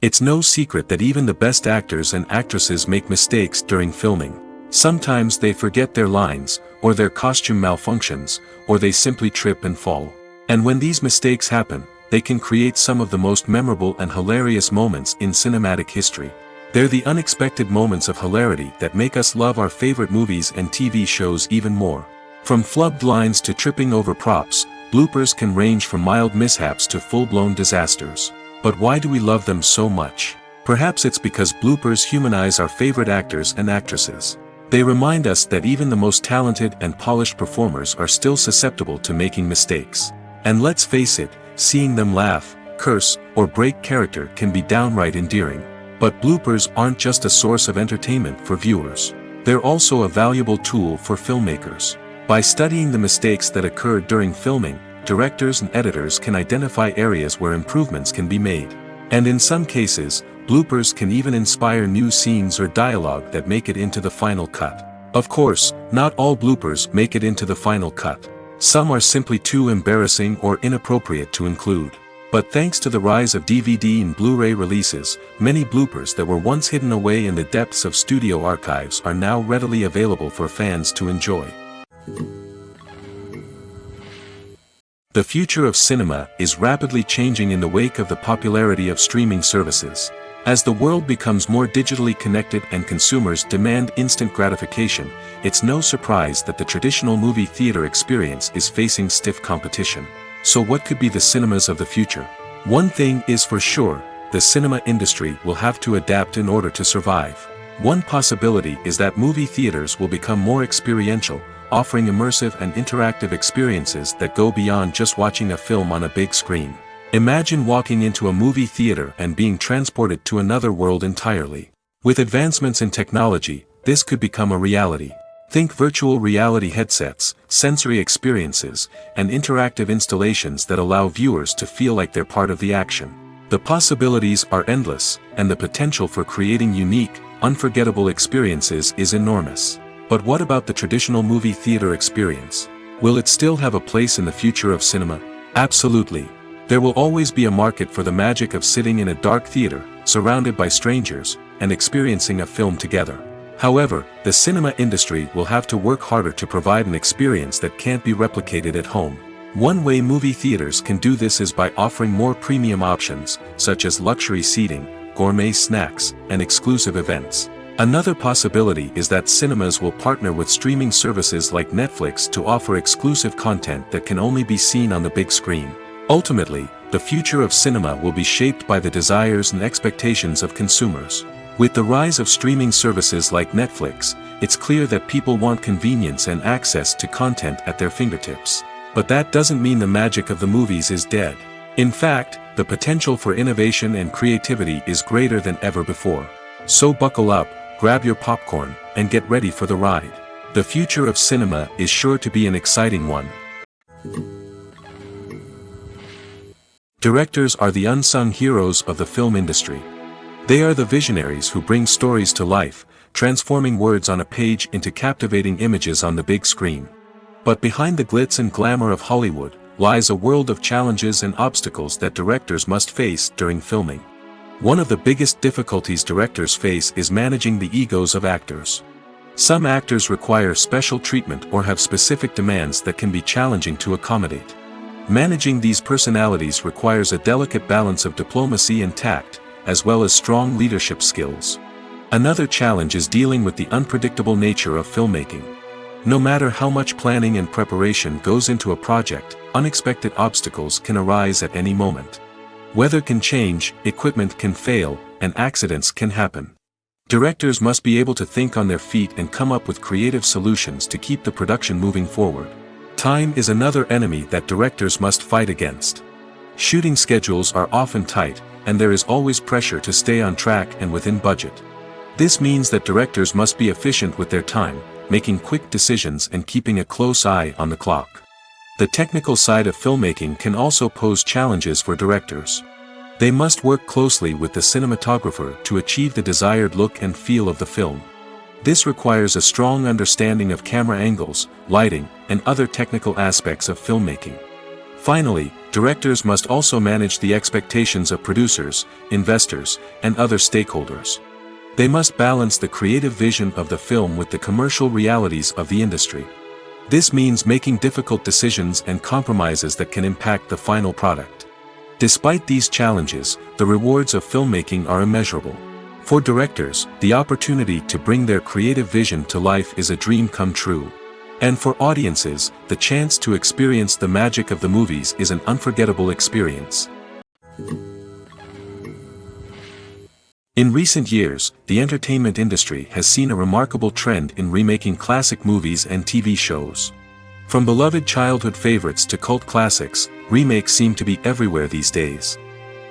It's no secret that even the best actors and actresses make mistakes during filming. Sometimes they forget their lines, or their costume malfunctions, or they simply trip and fall. And when these mistakes happen, they can create some of the most memorable and hilarious moments in cinematic history. They're the unexpected moments of hilarity that make us love our favorite movies and TV shows even more. From flubbed lines to tripping over props, bloopers can range from mild mishaps to full-blown disasters. But why do we love them so much? Perhaps it's because bloopers humanize our favorite actors and actresses. They remind us that even the most talented and polished performers are still susceptible to making mistakes. And let's face it, seeing them laugh, curse, or break character can be downright endearing. But bloopers aren't just a source of entertainment for viewers. They're also a valuable tool for filmmakers. By studying the mistakes that occurred during filming, directors and editors can identify areas where improvements can be made. And in some cases, bloopers can even inspire new scenes or dialogue that make it into the final cut. Of course, not all bloopers make it into the final cut. Some are simply too embarrassing or inappropriate to include. But thanks to the rise of DVD and Blu-ray releases, many bloopers that were once hidden away in the depths of studio archives are now readily available for fans to enjoy. The future of cinema is rapidly changing in the wake of the popularity of streaming services. As the world becomes more digitally connected and consumers demand instant gratification, it's no surprise that the traditional movie theater experience is facing stiff competition. So what could be the cinemas of the future? One thing is for sure, the cinema industry will have to adapt in order to survive. One possibility is that movie theaters will become more experiential, offering immersive and interactive experiences that go beyond just watching a film on a big screen. Imagine walking into a movie theater and being transported to another world entirely. With advancements in technology, this could become a reality. Think virtual reality headsets, sensory experiences, and interactive installations that allow viewers to feel like they're part of the action. The possibilities are endless, and the potential for creating unique, unforgettable experiences is enormous. But what about the traditional movie theater experience? Will it still have a place in the future of cinema? Absolutely. There will always be a market for the magic of sitting in a dark theater, surrounded by strangers, and experiencing a film together. However, the cinema industry will have to work harder to provide an experience that can't be replicated at home. One way movie theaters can do this is by offering more premium options, such as luxury seating, gourmet snacks, and exclusive events. Another possibility is that cinemas will partner with streaming services like Netflix to offer exclusive content that can only be seen on the big screen. Ultimately, the future of cinema will be shaped by the desires and expectations of consumers. With the rise of streaming services like Netflix, it's clear that people want convenience and access to content at their fingertips. But that doesn't mean the magic of the movies is dead. In fact, the potential for innovation and creativity is greater than ever before. So buckle up, grab your popcorn, and get ready for the ride. The future of cinema is sure to be an exciting one. Directors are the unsung heroes of the film industry. They are the visionaries who bring stories to life, transforming words on a page into captivating images on the big screen. But behind the glitz and glamour of Hollywood, lies a world of challenges and obstacles that directors must face during filming. One of the biggest difficulties directors face is managing the egos of actors. Some actors require special treatment or have specific demands that can be challenging to accommodate. Managing these personalities requires a delicate balance of diplomacy and tact, as well as strong leadership skills. Another challenge is dealing with the unpredictable nature of filmmaking. No matter how much planning and preparation goes into a project, unexpected obstacles can arise at any moment. Weather can change, equipment can fail, and accidents can happen. Directors must be able to think on their feet and come up with creative solutions to keep the production moving forward. Time is another enemy that directors must fight against. Shooting schedules are often tight, and there is always pressure to stay on track and within budget. This means that directors must be efficient with their time, making quick decisions and keeping a close eye on the clock. The technical side of filmmaking can also pose challenges for directors. They must work closely with the cinematographer to achieve the desired look and feel of the film. This requires a strong understanding of camera angles, lighting, and other technical aspects of filmmaking. Finally, directors must also manage the expectations of producers, investors, and other stakeholders. They must balance the creative vision of the film with the commercial realities of the industry. This means making difficult decisions and compromises that can impact the final product. Despite these challenges, the rewards of filmmaking are immeasurable. For directors, the opportunity to bring their creative vision to life is a dream come true. And for audiences, the chance to experience the magic of the movies is an unforgettable experience. In recent years, the entertainment industry has seen a remarkable trend in remaking classic movies and TV shows. From beloved childhood favorites to cult classics, remakes seem to be everywhere these days.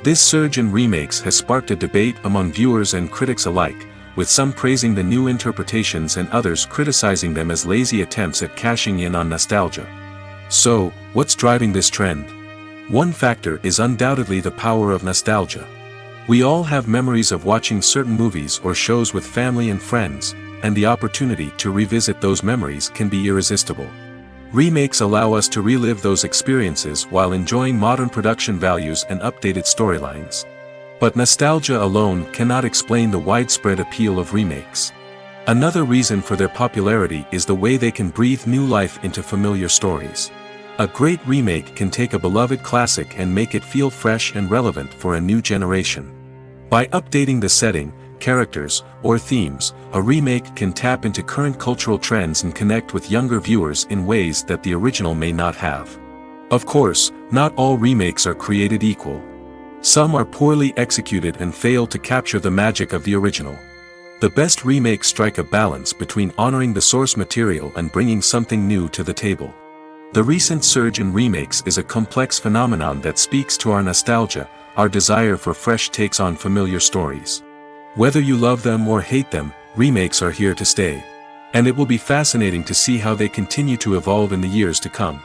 This surge in remakes has sparked a debate among viewers and critics alike, with some praising the new interpretations and others criticizing them as lazy attempts at cashing in on nostalgia. So, what's driving this trend? One factor is undoubtedly the power of nostalgia. We all have memories of watching certain movies or shows with family and friends, and the opportunity to revisit those memories can be irresistible. Remakes allow us to relive those experiences while enjoying modern production values and updated storylines. But nostalgia alone cannot explain the widespread appeal of remakes. Another reason for their popularity is the way they can breathe new life into familiar stories. A great remake can take a beloved classic and make it feel fresh and relevant for a new generation. By updating the setting, characters, or themes, a remake can tap into current cultural trends and connect with younger viewers in ways that the original may not have. Of course, not all remakes are created equal. Some are poorly executed and fail to capture the magic of the original. The best remakes strike a balance between honoring the source material and bringing something new to the table. The recent surge in remakes is a complex phenomenon that speaks to our nostalgia, our desire for fresh takes on familiar stories. Whether you love them or hate them, remakes are here to stay. And it will be fascinating to see how they continue to evolve in the years to come.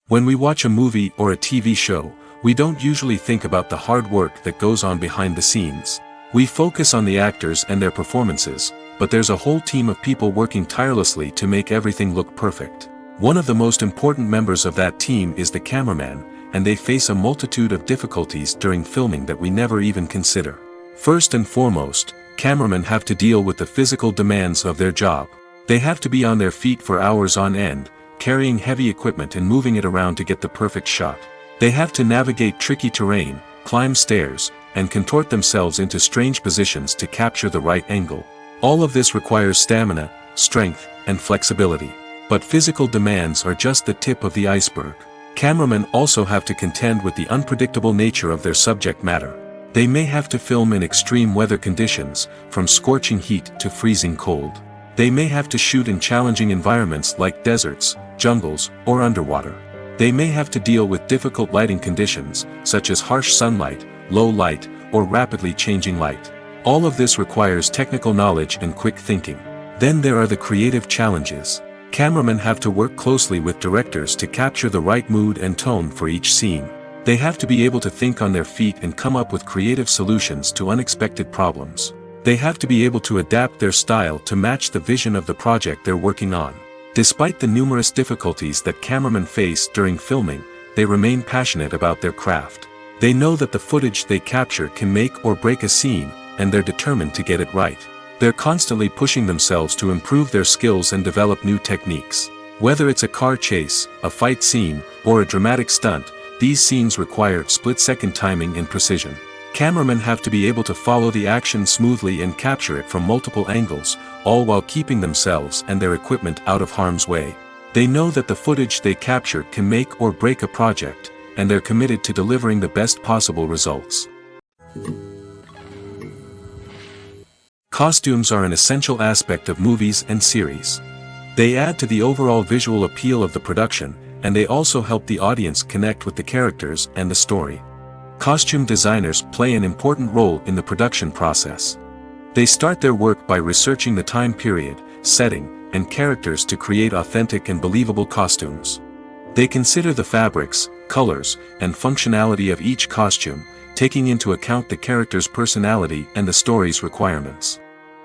When we watch a movie or a TV show, we don't usually think about the hard work that goes on behind the scenes. We focus on the actors and their performances, but there's a whole team of people working tirelessly to make everything look perfect. One of the most important members of that team is the cameraman, and they face a multitude of difficulties during filming that we never even consider. First and foremost, cameramen have to deal with the physical demands of their job. They have to be on their feet for hours on end, carrying heavy equipment and moving it around to get the perfect shot. They have to navigate tricky terrain, climb stairs, and contort themselves into strange positions to capture the right angle. All of this requires stamina, strength, and flexibility. But physical demands are just the tip of the iceberg. Cameramen also have to contend with the unpredictable nature of their subject matter. They may have to film in extreme weather conditions, from scorching heat to freezing cold. They may have to shoot in challenging environments like deserts, jungles, or underwater. They may have to deal with difficult lighting conditions, such as harsh sunlight, low light, or rapidly changing light. All of this requires technical knowledge and quick thinking. Then there are the creative challenges. Cameramen have to work closely with directors to capture the right mood and tone for each scene. They have to be able to think on their feet and come up with creative solutions to unexpected problems. They have to be able to adapt their style to match the vision of the project they're working on. Despite the numerous difficulties that cameramen face during filming, they remain passionate about their craft. They know that the footage they capture can make or break a scene, and they're determined to get it right. They're constantly pushing themselves to improve their skills and develop new techniques. Whether it's a car chase, a fight scene, or a dramatic stunt, these scenes require split-second timing and precision. Cameramen have to be able to follow the action smoothly and capture it from multiple angles, all while keeping themselves and their equipment out of harm's way. They know that the footage they capture can make or break a project, and they're committed to delivering the best possible results. Costumes are an essential aspect of movies and series. They add to the overall visual appeal of the production, and they also help the audience connect with the characters and the story. Costume designers play an important role in the production process. They start their work by researching the time period, setting, and characters to create authentic and believable costumes. They consider the fabrics, colors, and functionality of each costume, taking into account the character's personality and the story's requirements.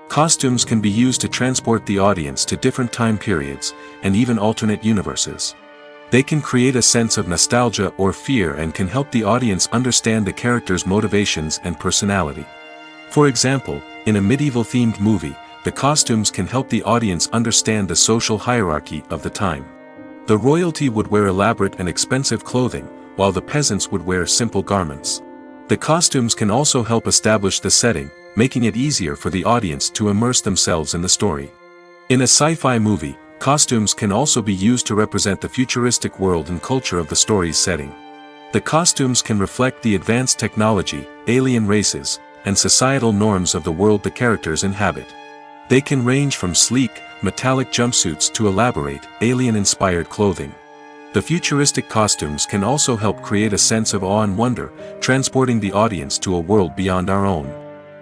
Costumes can be used to transport the audience to different time periods, and even alternate universes. They can create a sense of nostalgia or fear and can help the audience understand the character's motivations and personality. For example, in a medieval-themed movie, the costumes can help the audience understand the social hierarchy of the time. The royalty would wear elaborate and expensive clothing, while the peasants would wear simple garments. The costumes can also help establish the setting, making it easier for the audience to immerse themselves in the story. In a sci-fi movie, costumes can also be used to represent the futuristic world and culture of the story's setting. The costumes can reflect the advanced technology, alien races, and societal norms of the world the characters inhabit. They can range from sleek, metallic jumpsuits to elaborate, alien-inspired clothing. The futuristic costumes can also help create a sense of awe and wonder, transporting the audience to a world beyond our own.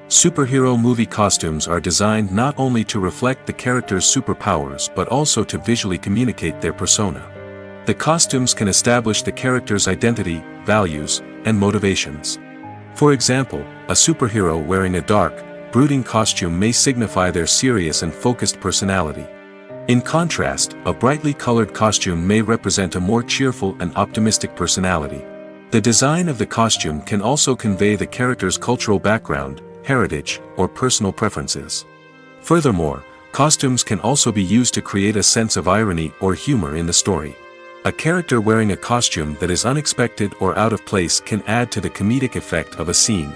Superhero movie costumes are designed not only to reflect the character's superpowers but also to visually communicate their persona. The costumes can establish the character's identity, values, and motivations. For example, a superhero wearing a dark, brooding costume may signify their serious and focused personality. In contrast, a brightly colored costume may represent a more cheerful and optimistic personality. The design of the costume can also convey the character's cultural background, heritage, or personal preferences. Furthermore, costumes can also be used to create a sense of irony or humor in the story. A character wearing a costume that is unexpected or out of place can add to the comedic effect of a scene.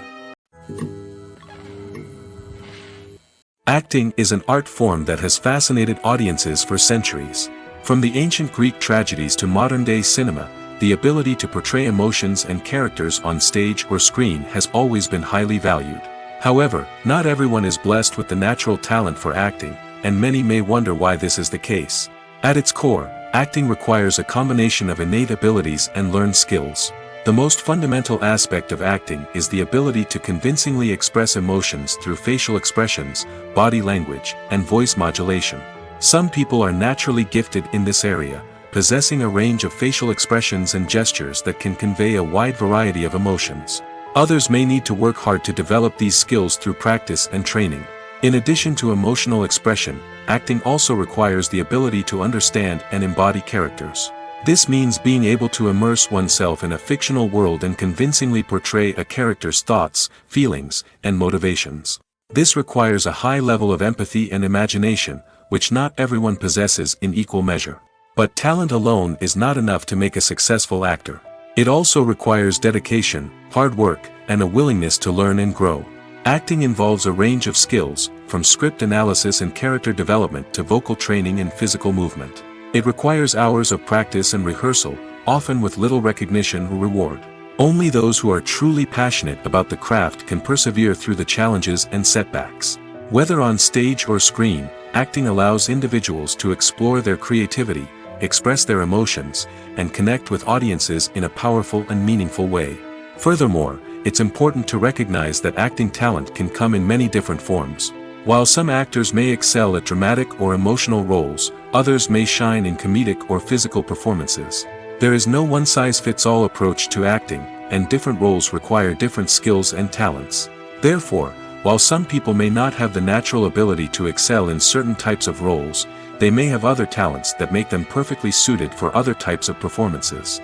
Acting is an art form that has fascinated audiences for centuries. From the ancient Greek tragedies to modern-day cinema, the ability to portray emotions and characters on stage or screen has always been highly valued. However, not everyone is blessed with the natural talent for acting, and many may wonder why this is the case. At its core, acting requires a combination of innate abilities and learned skills. The most fundamental aspect of acting is the ability to convincingly express emotions through facial expressions, body language, and voice modulation. Some people are naturally gifted in this area, possessing a range of facial expressions and gestures that can convey a wide variety of emotions. Others may need to work hard to develop these skills through practice and training. In addition to emotional expression, acting also requires the ability to understand and embody characters. This means being able to immerse oneself in a fictional world and convincingly portray a character's thoughts, feelings, and motivations. This requires a high level of empathy and imagination, which not everyone possesses in equal measure. But talent alone is not enough to make a successful actor. It also requires dedication, hard work, and a willingness to learn and grow. Acting involves a range of skills, from script analysis and character development to vocal training and physical movement. It requires hours of practice and rehearsal, often with little recognition or reward. Only those who are truly passionate about the craft can persevere through the challenges and setbacks. Whether on stage or screen, acting allows individuals to explore their creativity, express their emotions, and connect with audiences in a powerful and meaningful way. Furthermore, it's important to recognize that acting talent can come in many different forms. While some actors may excel at dramatic or emotional roles, others may shine in comedic or physical performances. There is no one-size-fits-all approach to acting, and different roles require different skills and talents. Therefore, while some people may not have the natural ability to excel in certain types of roles, they may have other talents that make them perfectly suited for other types of performances.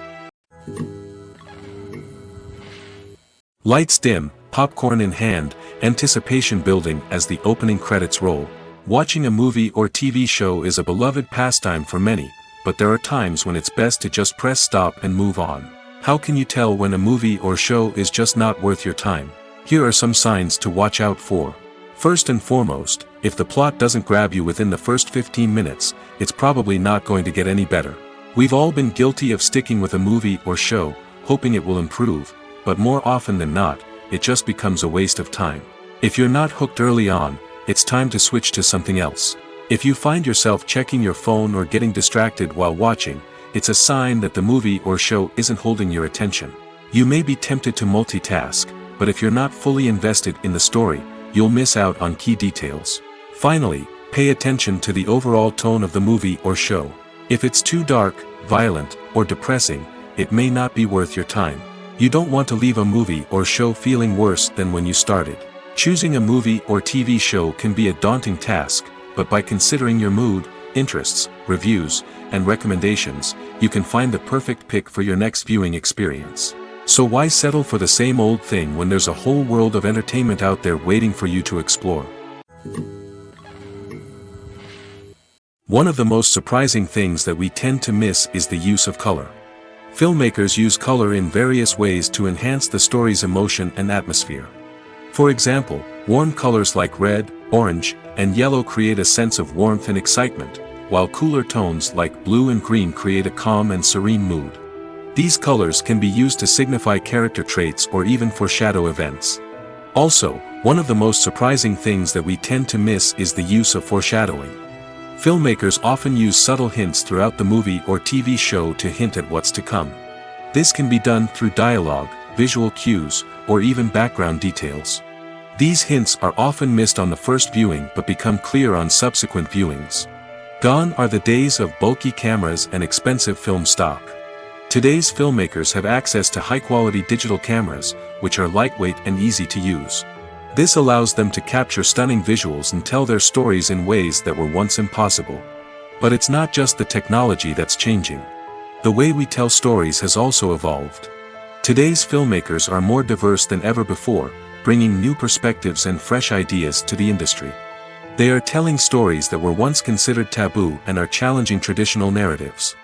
Lights dim, popcorn in hand, anticipation building as the opening credits roll. Watching a movie or TV show is a beloved pastime for many, but there are times when it's best to just press stop and move on. How can you tell when a movie or show is just not worth your time? Here are some signs to watch out for. First and foremost, if the plot doesn't grab you within the first 15 minutes, it's probably not going to get any better. We've all been guilty of sticking with a movie or show, hoping it will improve, but more often than not, it just becomes a waste of time. If you're not hooked early on, it's time to switch to something else. If you find yourself checking your phone or getting distracted while watching, it's a sign that the movie or show isn't holding your attention. You may be tempted to multitask, but if you're not fully invested in the story, you'll miss out on key details. Finally, pay attention to the overall tone of the movie or show. If it's too dark, violent, or depressing, it may not be worth your time. You don't want to leave a movie or show feeling worse than when you started. Choosing a movie or TV show can be a daunting task, but by considering your mood, interests, reviews, and recommendations, you can find the perfect pick for your next viewing experience. So why settle for the same old thing when there's a whole world of entertainment out there waiting for you to explore? One of the most surprising things that we tend to miss is the use of color. Filmmakers use color in various ways to enhance the story's emotion and atmosphere. For example, Warm colors like red, orange, and yellow create a sense of warmth and excitement, while cooler tones like blue and green create a calm and serene mood. These colors can be used to signify character traits or even foreshadow events. Also, one of the most surprising things that we tend to miss is the use of foreshadowing. Filmmakers often use subtle hints throughout the movie or TV show to hint at what's to come. This can be done through dialogue, visual cues, or even background details. These hints are often missed on the first viewing but become clear on subsequent viewings. Gone are the days of bulky cameras and expensive film stock. Today's filmmakers have access to high-quality digital cameras, which are lightweight and easy to use. This allows them to capture stunning visuals and tell their stories in ways that were once impossible. But it's not just the technology that's changing. The way we tell stories has also evolved. Today's filmmakers are more diverse than ever before, bringing new perspectives and fresh ideas to the industry. They are telling stories that were once considered taboo and are challenging traditional narratives.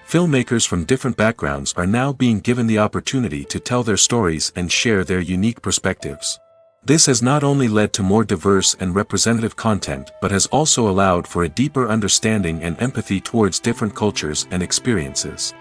Filmmakers from different backgrounds are now being given the opportunity to tell their stories and share their unique perspectives. This has not only led to more diverse and representative content but has also allowed for a deeper understanding and empathy towards different cultures and experiences.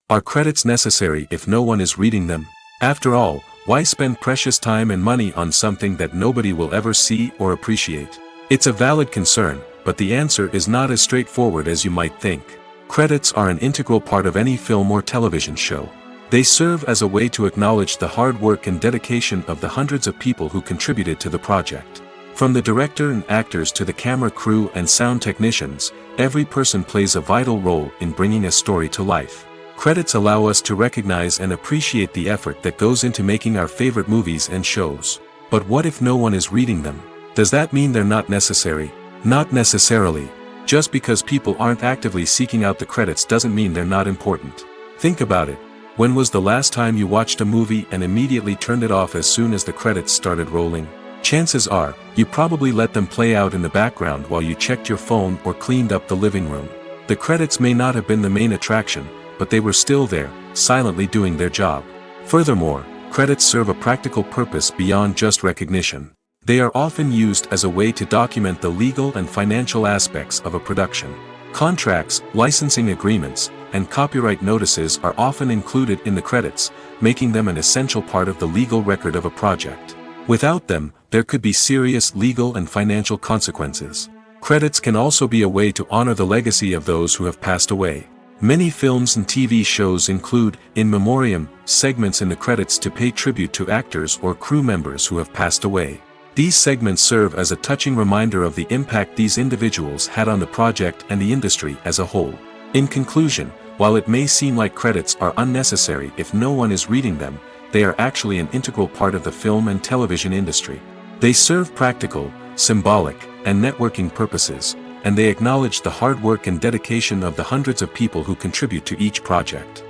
Are credits necessary if no one is reading them? After all, why spend precious time and money on something that nobody will ever see or appreciate? It's a valid concern, but the answer is not as straightforward as you might think. Credits are an integral part of any film or television show. They serve as a way to acknowledge the hard work and dedication of the hundreds of people who contributed to the project. From the director and actors to the camera crew and sound technicians, every person plays a vital role in bringing a story to life. Credits allow us to recognize and appreciate the effort that goes into making our favorite movies and shows. But what if no one is reading them? Does that mean they're not necessary? Not necessarily. Just because people aren't actively seeking out the credits doesn't mean they're not important. Think about it. When was the last time you watched a movie and immediately turned it off as soon as the credits started rolling? Chances are, you probably let them play out in the background while you checked your phone or cleaned up the living room. The credits may not have been the main attraction, but they were still there, silently doing their job. Furthermore, credits serve a practical purpose beyond just recognition. They are often used as a way to document the legal and financial aspects of a production. Contracts, licensing agreements, and copyright notices are often included in the credits, making them an essential part of the legal record of a project. Without them, there could be serious legal and financial consequences. Credits can also be a way to honor the legacy of those who have passed away. Many films and TV shows include, in memoriam, segments in the credits to pay tribute to actors or crew members who have passed away. These segments serve as a touching reminder of the impact these individuals had on the project and the industry as a whole. In conclusion, while it may seem like credits are unnecessary if no one is reading them, they are actually an integral part of the film and television industry. They serve practical, symbolic, and networking purposes, and they acknowledge the hard work and dedication of the hundreds of people who contribute to each project.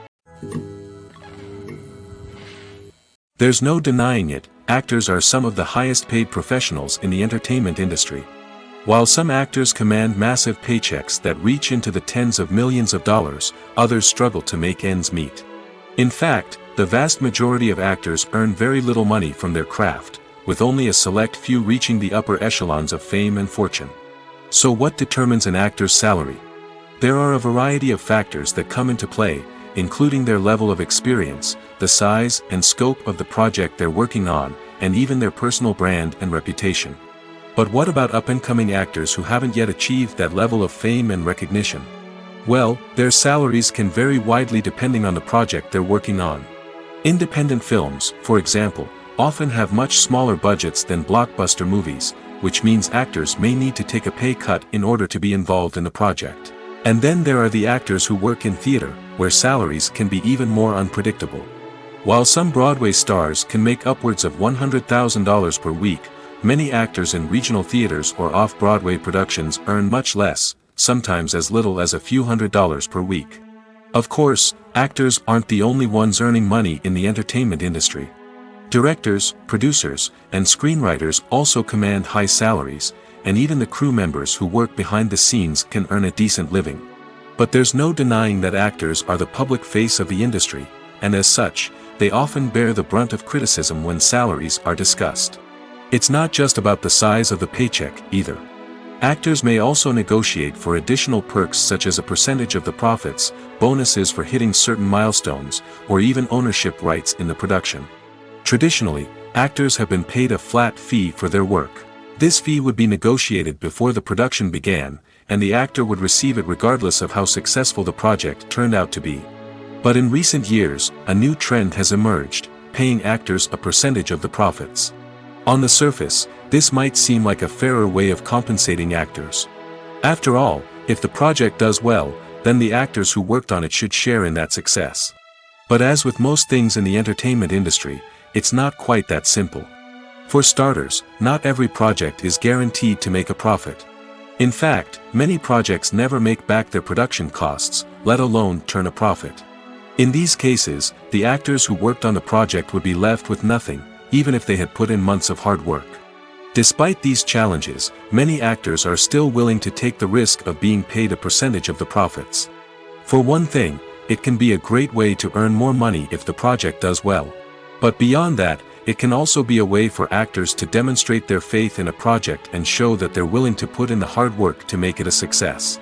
There's no denying it, actors are some of the highest paid professionals in the entertainment industry. While some actors command massive paychecks that reach into the tens of millions of dollars, others struggle to make ends meet. In fact, the vast majority of actors earn very little money from their craft, with only a select few reaching the upper echelons of fame and fortune. So what determines an actor's salary? There are a variety of factors that come into play, including their level of experience, the size and scope of the project they're working on, and even their personal brand and reputation. But what about up-and-coming actors who haven't yet achieved that level of fame and recognition? Well, their salaries can vary widely depending on the project they're working on. Independent films, for example, often have much smaller budgets than blockbuster movies, which means actors may need to take a pay cut in order to be involved in the project. And then there are the actors who work in theater, where salaries can be even more unpredictable. While some Broadway stars can make upwards of $100,000 per week, many actors in regional theaters or off-Broadway productions earn much less, sometimes as little as a few $100s per week. Of course, actors aren't the only ones earning money in the entertainment industry. Directors, producers, and screenwriters also command high salaries, and even the crew members who work behind the scenes can earn a decent living. But there's no denying that actors are the public face of the industry, and as such, they often bear the brunt of criticism when salaries are discussed. It's not just about the size of the paycheck, either. Actors may also negotiate for additional perks such as a percentage of the profits, bonuses for hitting certain milestones, or even ownership rights in the production. Traditionally, actors have been paid a flat fee for their work. This fee would be negotiated before the production began, and the actor would receive it regardless of how successful the project turned out to be. But in recent years, a new trend has emerged, paying actors a percentage of the profits. On the surface, this might seem like a fairer way of compensating actors. After all, if the project does well, then the actors who worked on it should share in that success. But as with most things in the entertainment industry, it's not quite that simple. For starters, not every project is guaranteed to make a profit. In fact, many projects never make back their production costs, let alone turn a profit. In these cases, the actors who worked on the project would be left with nothing, even if they had put in months of hard work. Despite these challenges, many actors are still willing to take the risk of being paid a percentage of the profits. For one thing, it can be a great way to earn more money if the project does well. But beyond that, it can also be a way for actors to demonstrate their faith in a project and show that they're willing to put in the hard work to make it a success.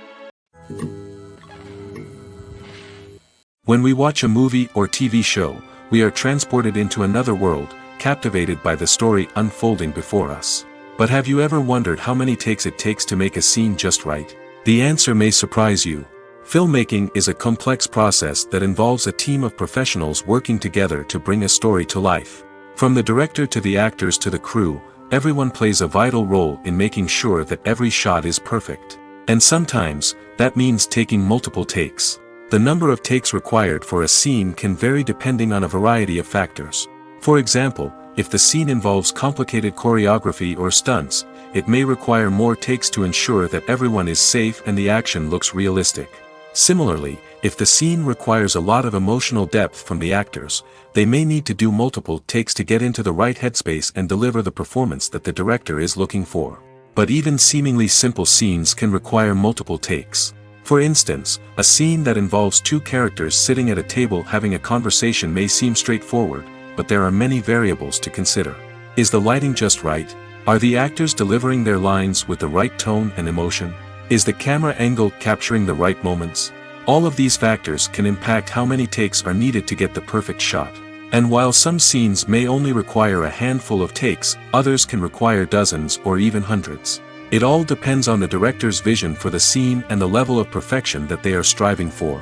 When we watch a movie or TV show, we are transported into another world, captivated by the story unfolding before us. But have you ever wondered how many takes it takes to make a scene just right? The answer may surprise you. Filmmaking is a complex process that involves a team of professionals working together to bring a story to life. From the director to the actors to the crew, everyone plays a vital role in making sure that every shot is perfect. And sometimes, that means taking multiple takes. The number of takes required for a scene can vary depending on a variety of factors. For example, if the scene involves complicated choreography or stunts, it may require more takes to ensure that everyone is safe and the action looks realistic. Similarly, if the scene requires a lot of emotional depth from the actors, they may need to do multiple takes to get into the right headspace and deliver the performance that the director is looking for. But even seemingly simple scenes can require multiple takes. For instance, a scene that involves two characters sitting at a table having a conversation may seem straightforward, but there are many variables to consider. Is the lighting just right? Are the actors delivering their lines with the right tone and emotion? Is the camera angle capturing the right moments? All of these factors can impact how many takes are needed to get the perfect shot. And while some scenes may only require a handful of takes, others can require dozens or even hundreds. It all depends on the director's vision for the scene and the level of perfection that they are striving for.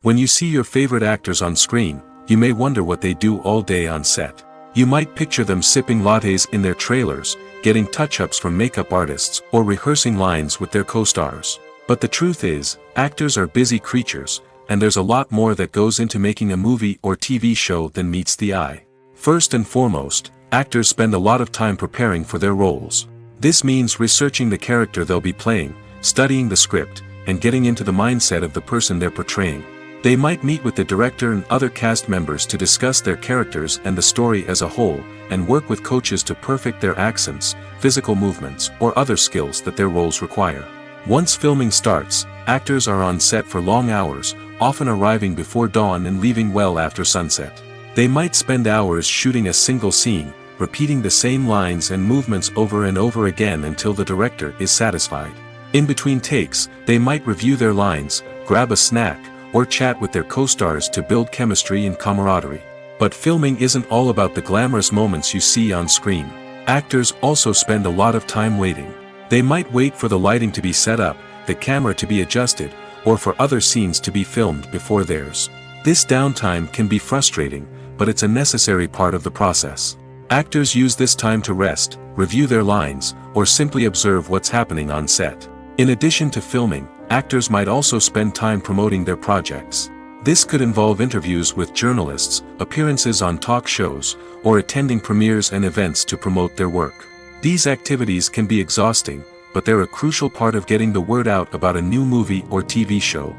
When you see your favorite actors on screen, you may wonder what they do all day on set. You might picture them sipping lattes in their trailers, getting touch-ups from makeup artists, or rehearsing lines with their co-stars. But the truth is, actors are busy creatures, and there's a lot more that goes into making a movie or TV show than meets the eye. First and foremost, actors spend a lot of time preparing for their roles. This means researching the character they'll be playing, studying the script, and getting into the mindset of the person they're portraying. They might meet with the director and other cast members to discuss their characters and the story as a whole, and work with coaches to perfect their accents, physical movements, or other skills that their roles require. Once filming starts, actors are on set for long hours, often arriving before dawn and leaving well after sunset. They might spend hours shooting a single scene, repeating the same lines and movements over and over again until the director is satisfied. In between takes, they might review their lines, grab a snack, or chat with their co-stars to build chemistry and camaraderie. But filming isn't all about the glamorous moments you see on screen. Actors also spend a lot of time waiting. They might wait for the lighting to be set up, the camera to be adjusted, or for other scenes to be filmed before theirs. This downtime can be frustrating, but it's a necessary part of the process. Actors use this time to rest, review their lines, or simply observe what's happening on set. In addition to filming, actors might also spend time promoting their projects. This could involve interviews with journalists, appearances on talk shows, or attending premieres and events to promote their work. These activities can be exhausting, but they're a crucial part of getting the word out about a new movie or TV show.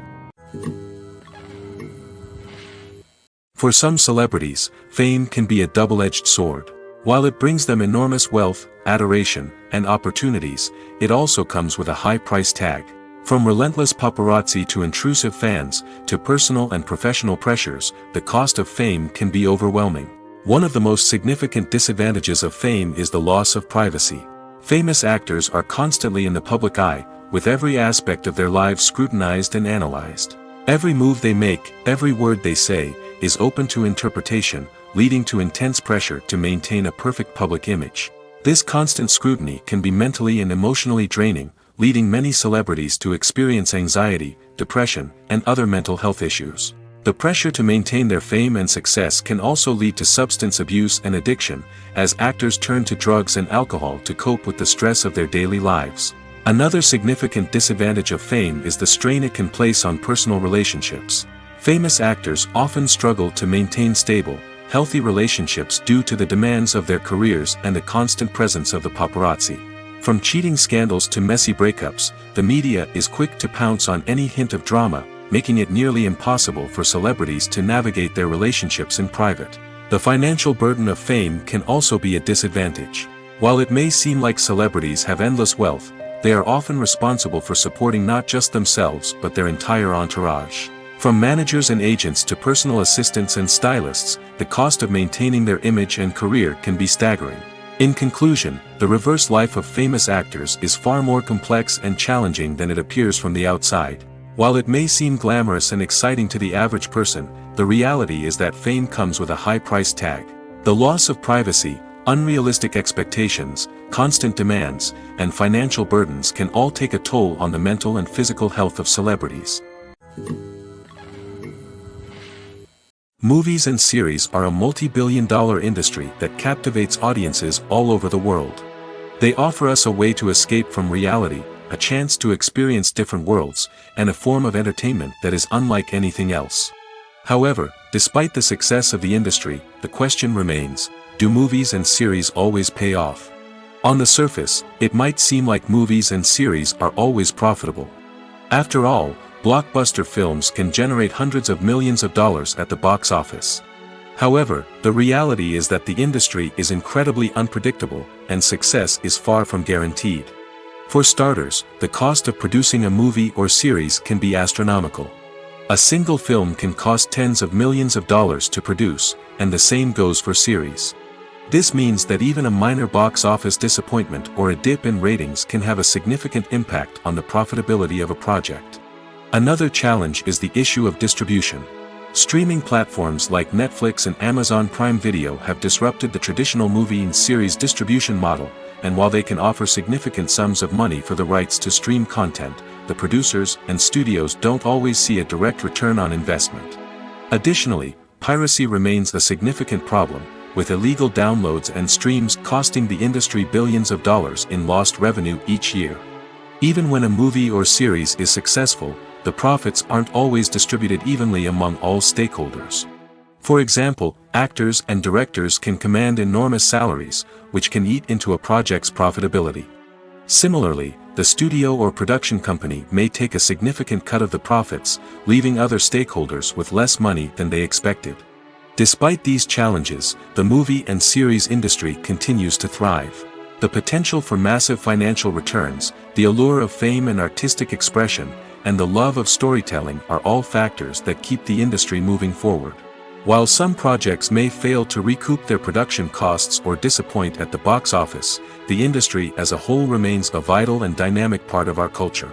For some celebrities, fame can be a double-edged sword. While it brings them enormous wealth, adoration, and opportunities, it also comes with a high price tag. From relentless paparazzi to intrusive fans, to personal and professional pressures, the cost of fame can be overwhelming. One of the most significant disadvantages of fame is the loss of privacy. Famous actors are constantly in the public eye, with every aspect of their lives scrutinized and analyzed. Every move they make, every word they say, is open to interpretation, leading to intense pressure to maintain a perfect public image. This constant scrutiny can be mentally and emotionally draining, leading many celebrities to experience anxiety, depression, and other mental health issues. The pressure to maintain their fame and success can also lead to substance abuse and addiction, as actors turn to drugs and alcohol to cope with the stress of their daily lives. Another significant disadvantage of fame is the strain it can place on personal relationships. Famous actors often struggle to maintain stable, healthy relationships due to the demands of their careers and the constant presence of the paparazzi. From cheating scandals to messy breakups, the media is quick to pounce on any hint of drama, making it nearly impossible for celebrities to navigate their relationships in private. The financial burden of fame can also be a disadvantage. While it may seem like celebrities have endless wealth, they are often responsible for supporting not just themselves but their entire entourage. From managers and agents to personal assistants and stylists, the cost of maintaining their image and career can be staggering. In conclusion, the reverse life of famous actors is far more complex and challenging than it appears from the outside. While it may seem glamorous and exciting to the average person, the reality is that fame comes with a high price tag. The loss of privacy, unrealistic expectations, constant demands, and financial burdens can all take a toll on the mental and physical health of celebrities. Movies and series are a multi-billion-dollar industry that captivates audiences all over the world. They offer us a way to escape from reality, a chance to experience different worlds, and a form of entertainment that is unlike anything else. However, despite the success of the industry, the question remains, do movies and series always pay off? On the surface, it might seem like movies and series are always profitable. After all, blockbuster films can generate hundreds of millions of dollars at the box office. However, the reality is that the industry is incredibly unpredictable, and success is far from guaranteed. For starters, the cost of producing a movie or series can be astronomical. A single film can cost tens of millions of dollars to produce, and the same goes for series. This means that even a minor box office disappointment or a dip in ratings can have a significant impact on the profitability of a project. Another challenge is the issue of distribution. Streaming platforms like Netflix and Amazon Prime Video have disrupted the traditional movie and series distribution model, and while they can offer significant sums of money for the rights to stream content, the producers and studios don't always see a direct return on investment. Additionally, piracy remains a significant problem, with illegal downloads and streams costing the industry billions of dollars in lost revenue each year. Even when a movie or series is successful, the profits aren't always distributed evenly among all stakeholders. For example, actors and directors can command enormous salaries, which can eat into a project's profitability. Similarly, the studio or production company may take a significant cut of the profits, leaving other stakeholders with less money than they expected. Despite these challenges, the movie and series industry continues to thrive. The potential for massive financial returns, the allure of fame and artistic expression, and the love of storytelling are all factors that keep the industry moving forward. While some projects may fail to recoup their production costs or disappoint at the box office, the industry as a whole remains a vital and dynamic part of our culture.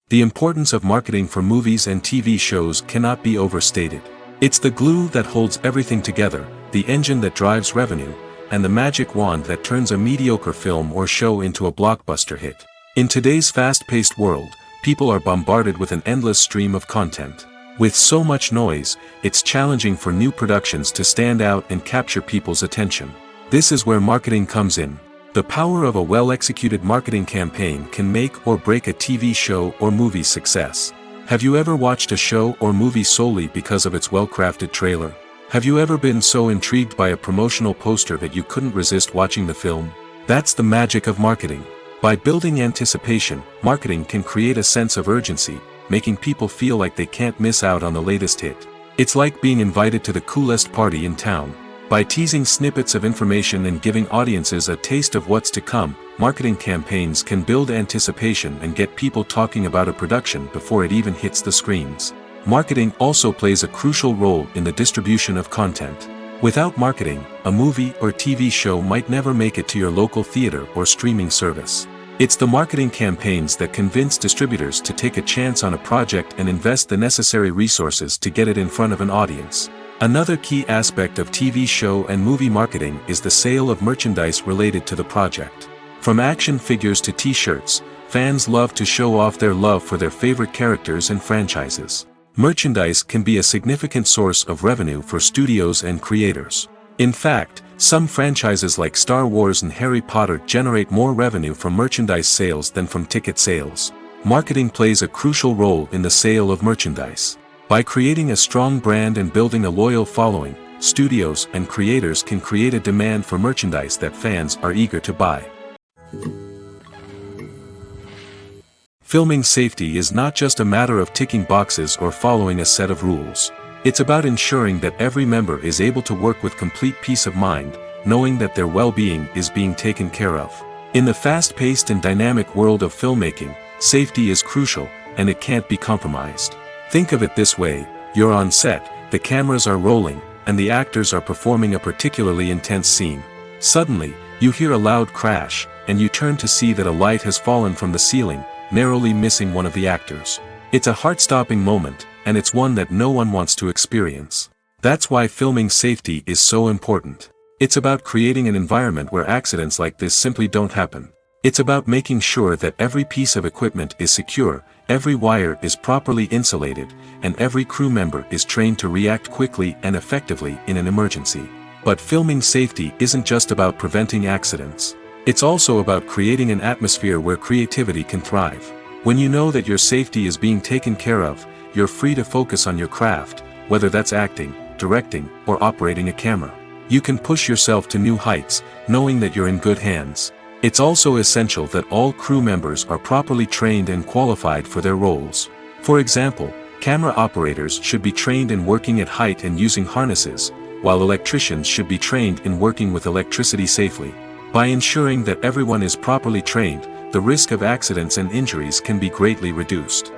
The importance of marketing for movies and TV shows cannot be overstated. It's the glue that holds everything together, the engine that drives revenue, and the magic wand that turns a mediocre film or show into a blockbuster hit. In today's fast-paced world, people are bombarded with an endless stream of content. With so much noise, it's challenging for new productions to stand out and capture people's attention. This is where marketing comes in. The power of a well-executed marketing campaign can make or break a TV show or movie's success. Have you ever watched a show or movie solely because of its well-crafted trailer? Have you ever been so intrigued by a promotional poster that you couldn't resist watching the film? That's the magic of marketing. By building anticipation, marketing can create a sense of urgency, making people feel like they can't miss out on the latest hit. It's like being invited to the coolest party in town. By teasing snippets of information and giving audiences a taste of what's to come, marketing campaigns can build anticipation and get people talking about a production before it even hits the screens. Marketing also plays a crucial role in the distribution of content. Without marketing, a movie or TV show might never make it to your local theater or streaming service. It's the marketing campaigns that convince distributors to take a chance on a project and invest the necessary resources to get it in front of an audience. Another key aspect of TV show and movie marketing is the sale of merchandise related to the project. From action figures to t-shirts, fans love to show off their love for their favorite characters and franchises. Merchandise can be a significant source of revenue for studios and creators. In fact, some franchises like Star Wars and Harry Potter generate more revenue from merchandise sales than from ticket sales. Marketing plays a crucial role in the sale of merchandise. By creating a strong brand and building a loyal following, studios and creators can create a demand for merchandise that fans are eager to buy. Filming safety is not just a matter of ticking boxes or following a set of rules. It's about ensuring that every member is able to work with complete peace of mind, knowing that their well-being is being taken care of. In the fast-paced and dynamic world of filmmaking, safety is crucial, and it can't be compromised. Think of it this way: you're on set, the cameras are rolling, and the actors are performing a particularly intense scene. Suddenly, you hear a loud crash, and you turn to see that a light has fallen from the ceiling, narrowly missing one of the actors. It's a heart-stopping moment, and it's one that no one wants to experience. That's why filming safety is so important. It's about creating an environment where accidents like this simply don't happen. It's about making sure that every piece of equipment is secure, every wire is properly insulated, and every crew member is trained to react quickly and effectively in an emergency. But filming safety isn't just about preventing accidents. It's also about creating an atmosphere where creativity can thrive. When you know that your safety is being taken care of, you're free to focus on your craft, whether that's acting, directing, or operating a camera. You can push yourself to new heights, knowing that you're in good hands. It's also essential that all crew members are properly trained and qualified for their roles. For example, camera operators should be trained in working at height and using harnesses, while electricians should be trained in working with electricity safely. By ensuring that everyone is properly trained, the risk of accidents and injuries can be greatly reduced.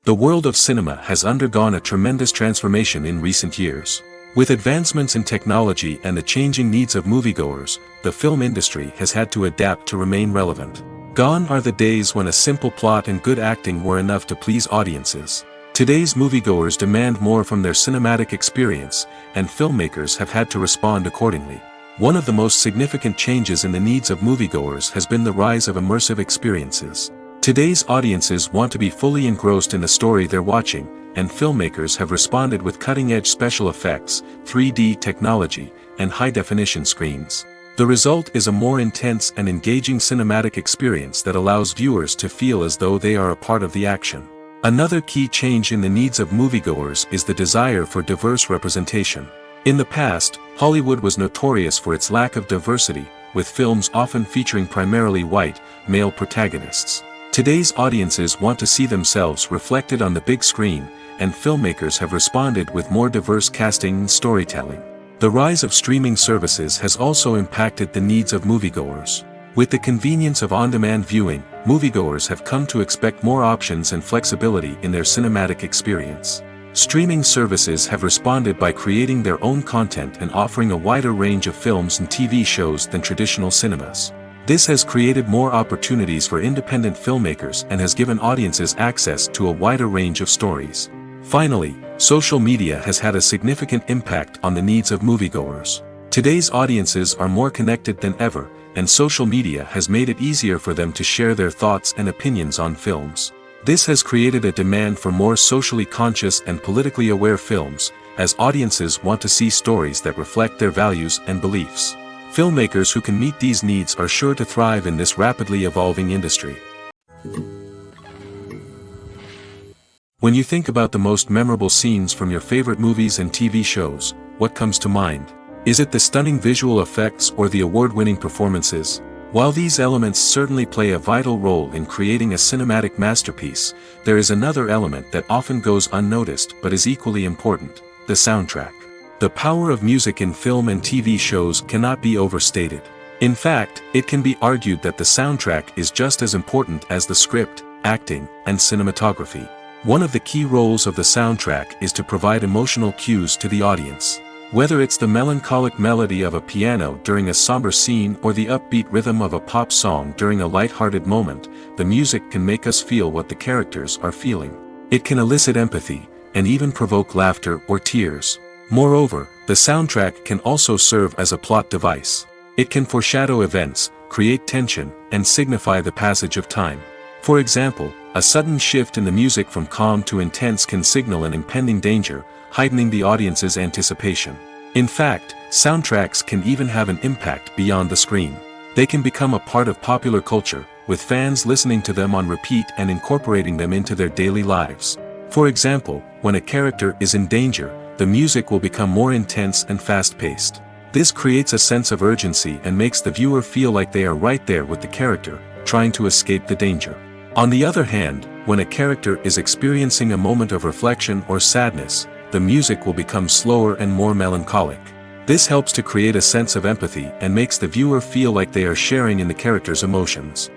The world of cinema has undergone a tremendous transformation in recent years. With advancements in technology and the changing needs of moviegoers, the film industry has had to adapt to remain relevant. Gone are the days when a simple plot and good acting were enough to please audiences. Today's moviegoers demand more from their cinematic experience, and filmmakers have had to respond accordingly. One of the most significant changes in the needs of moviegoers has been the rise of immersive experiences. Today's audiences want to be fully engrossed in the story they're watching, and filmmakers have responded with cutting-edge special effects, 3D technology, and high-definition screens. The result is a more intense and engaging cinematic experience that allows viewers to feel as though they are a part of the action. Another key change in the needs of moviegoers is the desire for diverse representation. In the past, Hollywood was notorious for its lack of diversity, with films often featuring primarily white, male protagonists. Today's audiences want to see themselves reflected on the big screen, and filmmakers have responded with more diverse casting and storytelling. The rise of streaming services has also impacted the needs of moviegoers. With the convenience of on-demand viewing, moviegoers have come to expect more options and flexibility in their cinematic experience. Streaming services have responded by creating their own content and offering a wider range of films and TV shows than traditional cinemas. This has created more opportunities for independent filmmakers and has given audiences access to a wider range of stories. Finally, social media has had a significant impact on the needs of moviegoers. Today's audiences are more connected than ever, and social media has made it easier for them to share their thoughts and opinions on films. This has created a demand for more socially conscious and politically aware films, as audiences want to see stories that reflect their values and beliefs. Filmmakers who can meet these needs are sure to thrive in this rapidly evolving industry. When you think about the most memorable scenes from your favorite movies and TV shows, what comes to mind? Is it the stunning visual effects or the award-winning performances? While these elements certainly play a vital role in creating a cinematic masterpiece, there is another element that often goes unnoticed but is equally important: The soundtrack. The power of music in film and TV shows cannot be overstated. In fact, it can be argued that the soundtrack is just as important as the script, acting, and cinematography. One of the key roles of the soundtrack is to provide emotional cues to the audience. Whether it's the melancholic melody of a piano during a somber scene or the upbeat rhythm of a pop song during a light-hearted moment, the music can make us feel what the characters are feeling. It can elicit empathy, and even provoke laughter or tears. Moreover, the soundtrack can also serve as a plot device. It can foreshadow events, create tension, and signify the passage of time. For example, a sudden shift in the music from calm to intense can signal an impending danger, heightening the audience's anticipation. In fact, soundtracks can even have an impact beyond the screen. They can become a part of popular culture, with fans listening to them on repeat and incorporating them into their daily lives. For example, when a character is in danger, the music will become more intense and fast-paced. This creates a sense of urgency and makes the viewer feel like they are right there with the character, trying to escape the danger. On the other hand, when a character is experiencing a moment of reflection or sadness, the music will become slower and more melancholic. This helps to create a sense of empathy and makes the viewer feel like they are sharing in the character's emotions.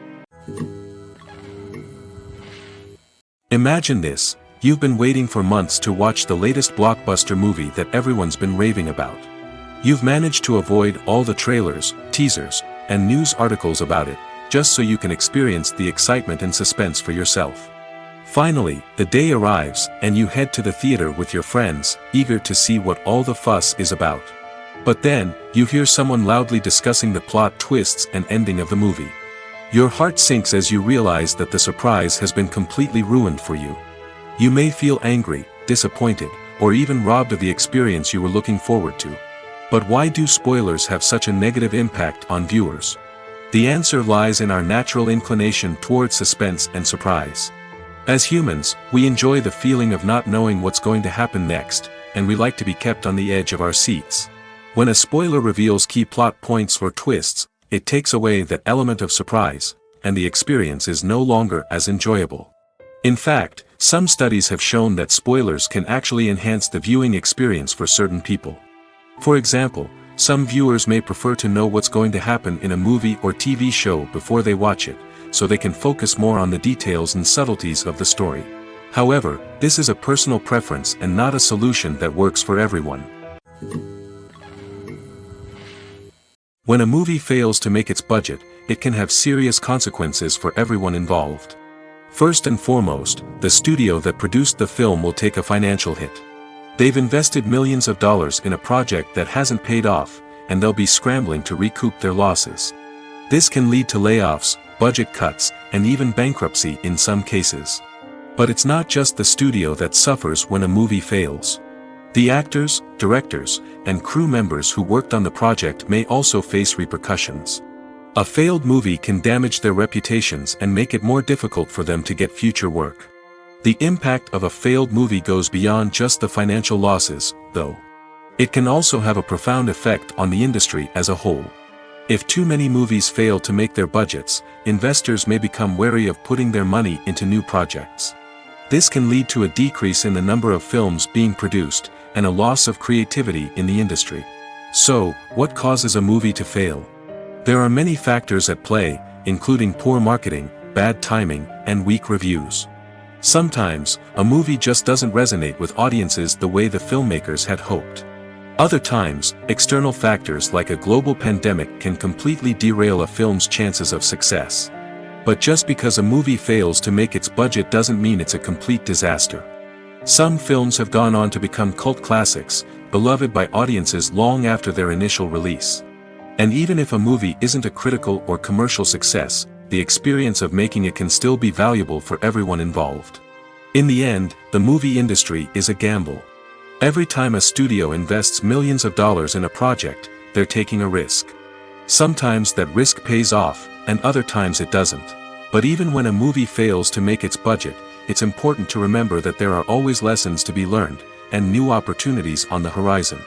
Imagine this: you've been waiting for months to watch the latest blockbuster movie that everyone's been raving about. You've managed to avoid all the trailers, teasers, and news articles about it, just so you can experience the excitement and suspense for yourself. Finally, the day arrives, and you head to the theater with your friends, eager to see what all the fuss is about. But then, you hear someone loudly discussing the plot twists and ending of the movie. Your heart sinks as you realize that the surprise has been completely ruined for you. You may feel angry, disappointed, or even robbed of the experience you were looking forward to. But why do spoilers have such a negative impact on viewers? The answer lies in our natural inclination toward suspense and surprise. As humans, we enjoy the feeling of not knowing what's going to happen next, and we like to be kept on the edge of our seats. When a spoiler reveals key plot points or twists, it takes away that element of surprise, and the experience is no longer as enjoyable. In fact, some studies have shown that spoilers can actually enhance the viewing experience for certain people. For example, some viewers may prefer to know what's going to happen in a movie or TV show before they watch it, so they can focus more on the details and subtleties of the story. However, this is a personal preference and not a solution that works for everyone. When a movie fails to make its budget, it can have serious consequences for everyone involved. First and foremost, the studio that produced the film will take a financial hit. They've invested millions of dollars in a project that hasn't paid off, and they'll be scrambling to recoup their losses. This can lead to layoffs, budget cuts, and even bankruptcy in some cases. But it's not just the studio that suffers when a movie fails. The actors, directors, and crew members who worked on the project may also face repercussions. A failed movie can damage their reputations and make it more difficult for them to get future work. The impact of a failed movie goes beyond just the financial losses, though. It can also have a profound effect on the industry as a whole. If too many movies fail to make their budgets, investors may become wary of putting their money into new projects. This can lead to a decrease in the number of films being produced, and a loss of creativity in the industry. So, what causes a movie to fail? There are many factors at play, including poor marketing, bad timing, and weak reviews. Sometimes, a movie just doesn't resonate with audiences the way the filmmakers had hoped. Other times, external factors like a global pandemic can completely derail a film's chances of success. But just because a movie fails to make its budget doesn't mean it's a complete disaster. Some films have gone on to become cult classics, beloved by audiences long after their initial release. And even if a movie isn't a critical or commercial success, the experience of making it can still be valuable for everyone involved. In the end, the movie industry is a gamble. Every time a studio invests millions of dollars in a project, they're taking a risk. Sometimes that risk pays off, and other times it doesn't. But even when a movie fails to make its budget, it's important to remember that there are always lessons to be learned, and new opportunities on the horizon.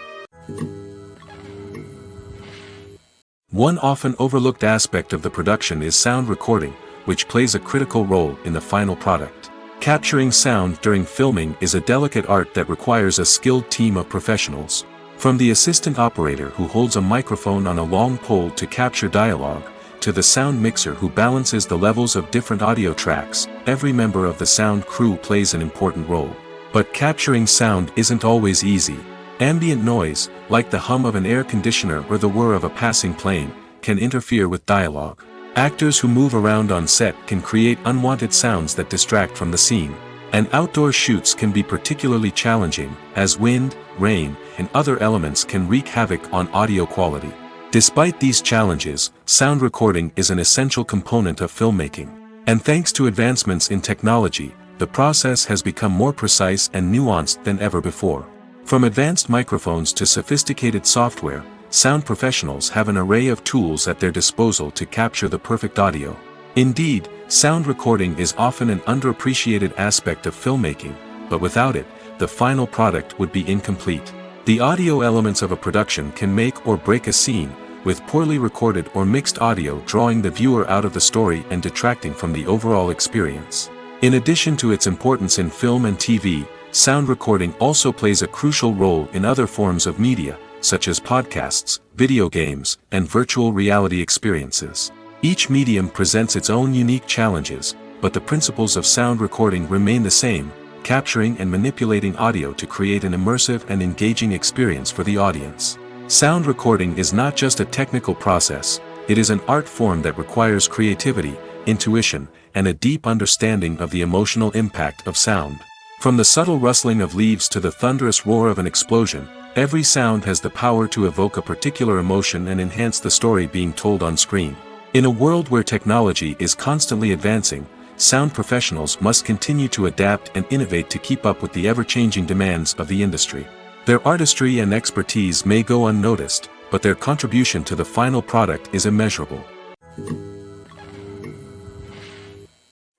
One often overlooked aspect of the production is sound recording, which plays a critical role in the final product. Capturing sound during filming is a delicate art that requires a skilled team of professionals. From the assistant operator who holds a microphone on a long pole to capture dialogue, to the sound mixer who balances the levels of different audio tracks, every member of the sound crew plays an important role. But capturing sound isn't always easy. Ambient noise, like the hum of an air conditioner or the whir of a passing plane, can interfere with dialogue. Actors who move around on set can create unwanted sounds that distract from the scene. And outdoor shoots can be particularly challenging, as wind, rain, and other elements can wreak havoc on audio quality. Despite these challenges, sound recording is an essential component of filmmaking. And thanks to advancements in technology, the process has become more precise and nuanced than ever before. From advanced microphones to sophisticated software, sound professionals have an array of tools at their disposal to capture the perfect audio. Indeed, sound recording is often an underappreciated aspect of filmmaking, but without it, the final product would be incomplete. The audio elements of a production can make or break a scene, with poorly recorded or mixed audio drawing the viewer out of the story and detracting from the overall experience. In addition to its importance in film and TV, sound recording also plays a crucial role in other forms of media, such as podcasts, video games, and virtual reality experiences. Each medium presents its own unique challenges, but the principles of sound recording remain the same, capturing and manipulating audio to create an immersive and engaging experience for the audience. Sound recording is not just a technical process, it is an art form that requires creativity, intuition, and a deep understanding of the emotional impact of sound. From the subtle rustling of leaves to the thunderous roar of an explosion, every sound has the power to evoke a particular emotion and enhance the story being told on screen. In a world where technology is constantly advancing, sound professionals must continue to adapt and innovate to keep up with the ever-changing demands of the industry. Their artistry and expertise may go unnoticed, but their contribution to the final product is immeasurable.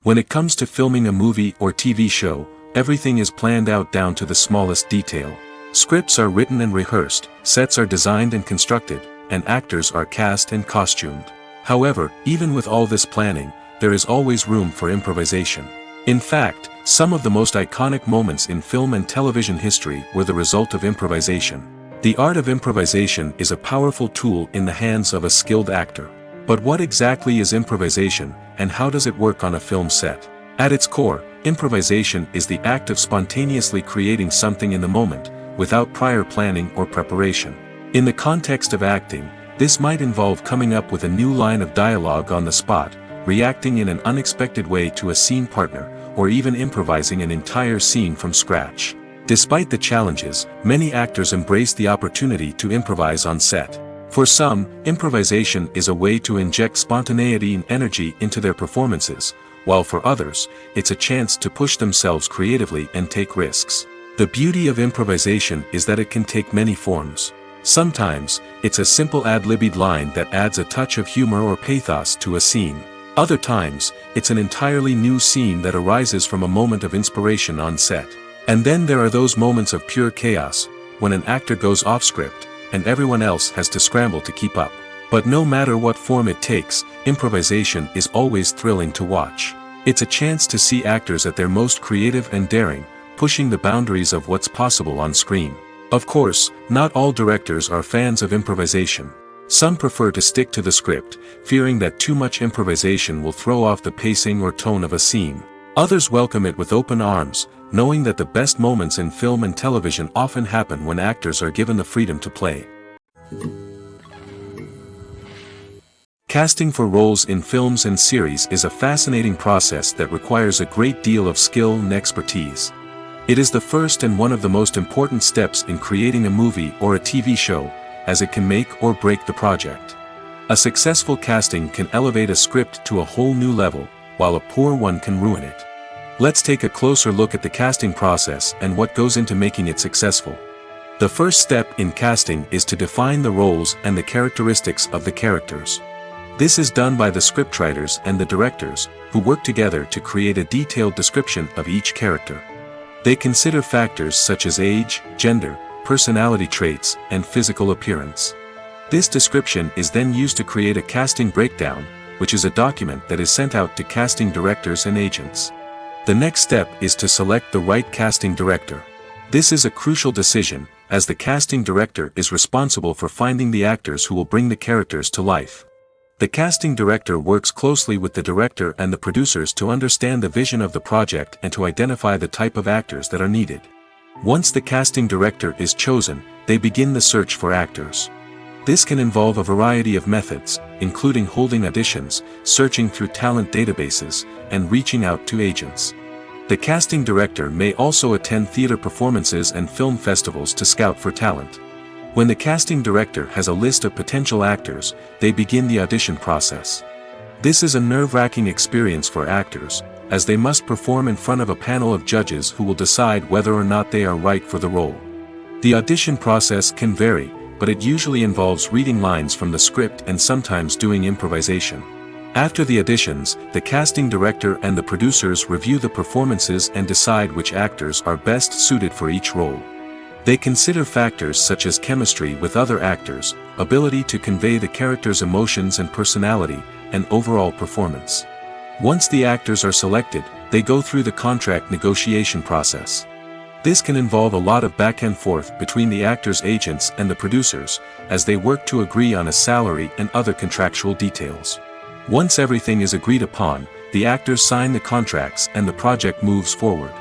When it comes to filming a movie or TV show, everything is planned out down to the smallest detail. Scripts are written and rehearsed, sets are designed and constructed, and actors are cast and costumed. However, even with all this planning, there is always room for improvisation. In fact, some of the most iconic moments in film and television history were the result of improvisation. The art of improvisation is a powerful tool in the hands of a skilled actor. But what exactly is improvisation, and how does it work on a film set? At its core, improvisation is the act of spontaneously creating something in the moment, without prior planning or preparation. In the context of acting, this might involve coming up with a new line of dialogue on the spot, reacting in an unexpected way to a scene partner, or even improvising an entire scene from scratch. Despite the challenges, many actors embrace the opportunity to improvise on set. For some, improvisation is a way to inject spontaneity and energy into their performances, while for others, it's a chance to push themselves creatively and take risks. The beauty of improvisation is that it can take many forms. Sometimes, it's a simple ad-libbed line that adds a touch of humor or pathos to a scene. Other times, it's an entirely new scene that arises from a moment of inspiration on set. And then there are those moments of pure chaos, when an actor goes off script, and everyone else has to scramble to keep up. But no matter what form it takes, improvisation is always thrilling to watch. It's a chance to see actors at their most creative and daring, pushing the boundaries of what's possible on screen. Of course, not all directors are fans of improvisation. Some prefer to stick to the script, fearing that too much improvisation will throw off the pacing or tone of a scene. Others welcome it with open arms, knowing that the best moments in film and television often happen when actors are given the freedom to play. Casting for roles in films and series is a fascinating process that requires a great deal of skill and expertise. It is the first and one of the most important steps in creating a movie or a TV show, as it can make or break the project. A successful casting can elevate a script to a whole new level, while a poor one can ruin it. Let's take a closer look at the casting process and what goes into making it successful. The first step in casting is to define the roles and the characteristics of the characters. This is done by the scriptwriters and the directors, who work together to create a detailed description of each character. They consider factors such as age, gender, personality traits, and physical appearance. This description is then used to create a casting breakdown, which is a document that is sent out to casting directors and agents. The next step is to select the right casting director. This is a crucial decision, as the casting director is responsible for finding the actors who will bring the characters to life. The casting director works closely with the director and the producers to understand the vision of the project and to identify the type of actors that are needed. Once the casting director is chosen, they begin the search for actors. This can involve a variety of methods, including holding auditions, searching through talent databases, and reaching out to agents. The casting director may also attend theater performances and film festivals to scout for talent. When the casting director has a list of potential actors, they begin the audition process. This is a nerve-wracking experience for actors, as they must perform in front of a panel of judges who will decide whether or not they are right for the role. The audition process can vary, but it usually involves reading lines from the script and sometimes doing improvisation. After the auditions, the casting director and the producers review the performances and decide which actors are best suited for each role. They consider factors such as chemistry with other actors, ability to convey the character's emotions and personality, and overall performance. Once the actors are selected, they go through the contract negotiation process. This can involve a lot of back and forth between the actors' agents and the producers, as they work to agree on a salary and other contractual details. Once everything is agreed upon, the actors sign the contracts and the project moves forward.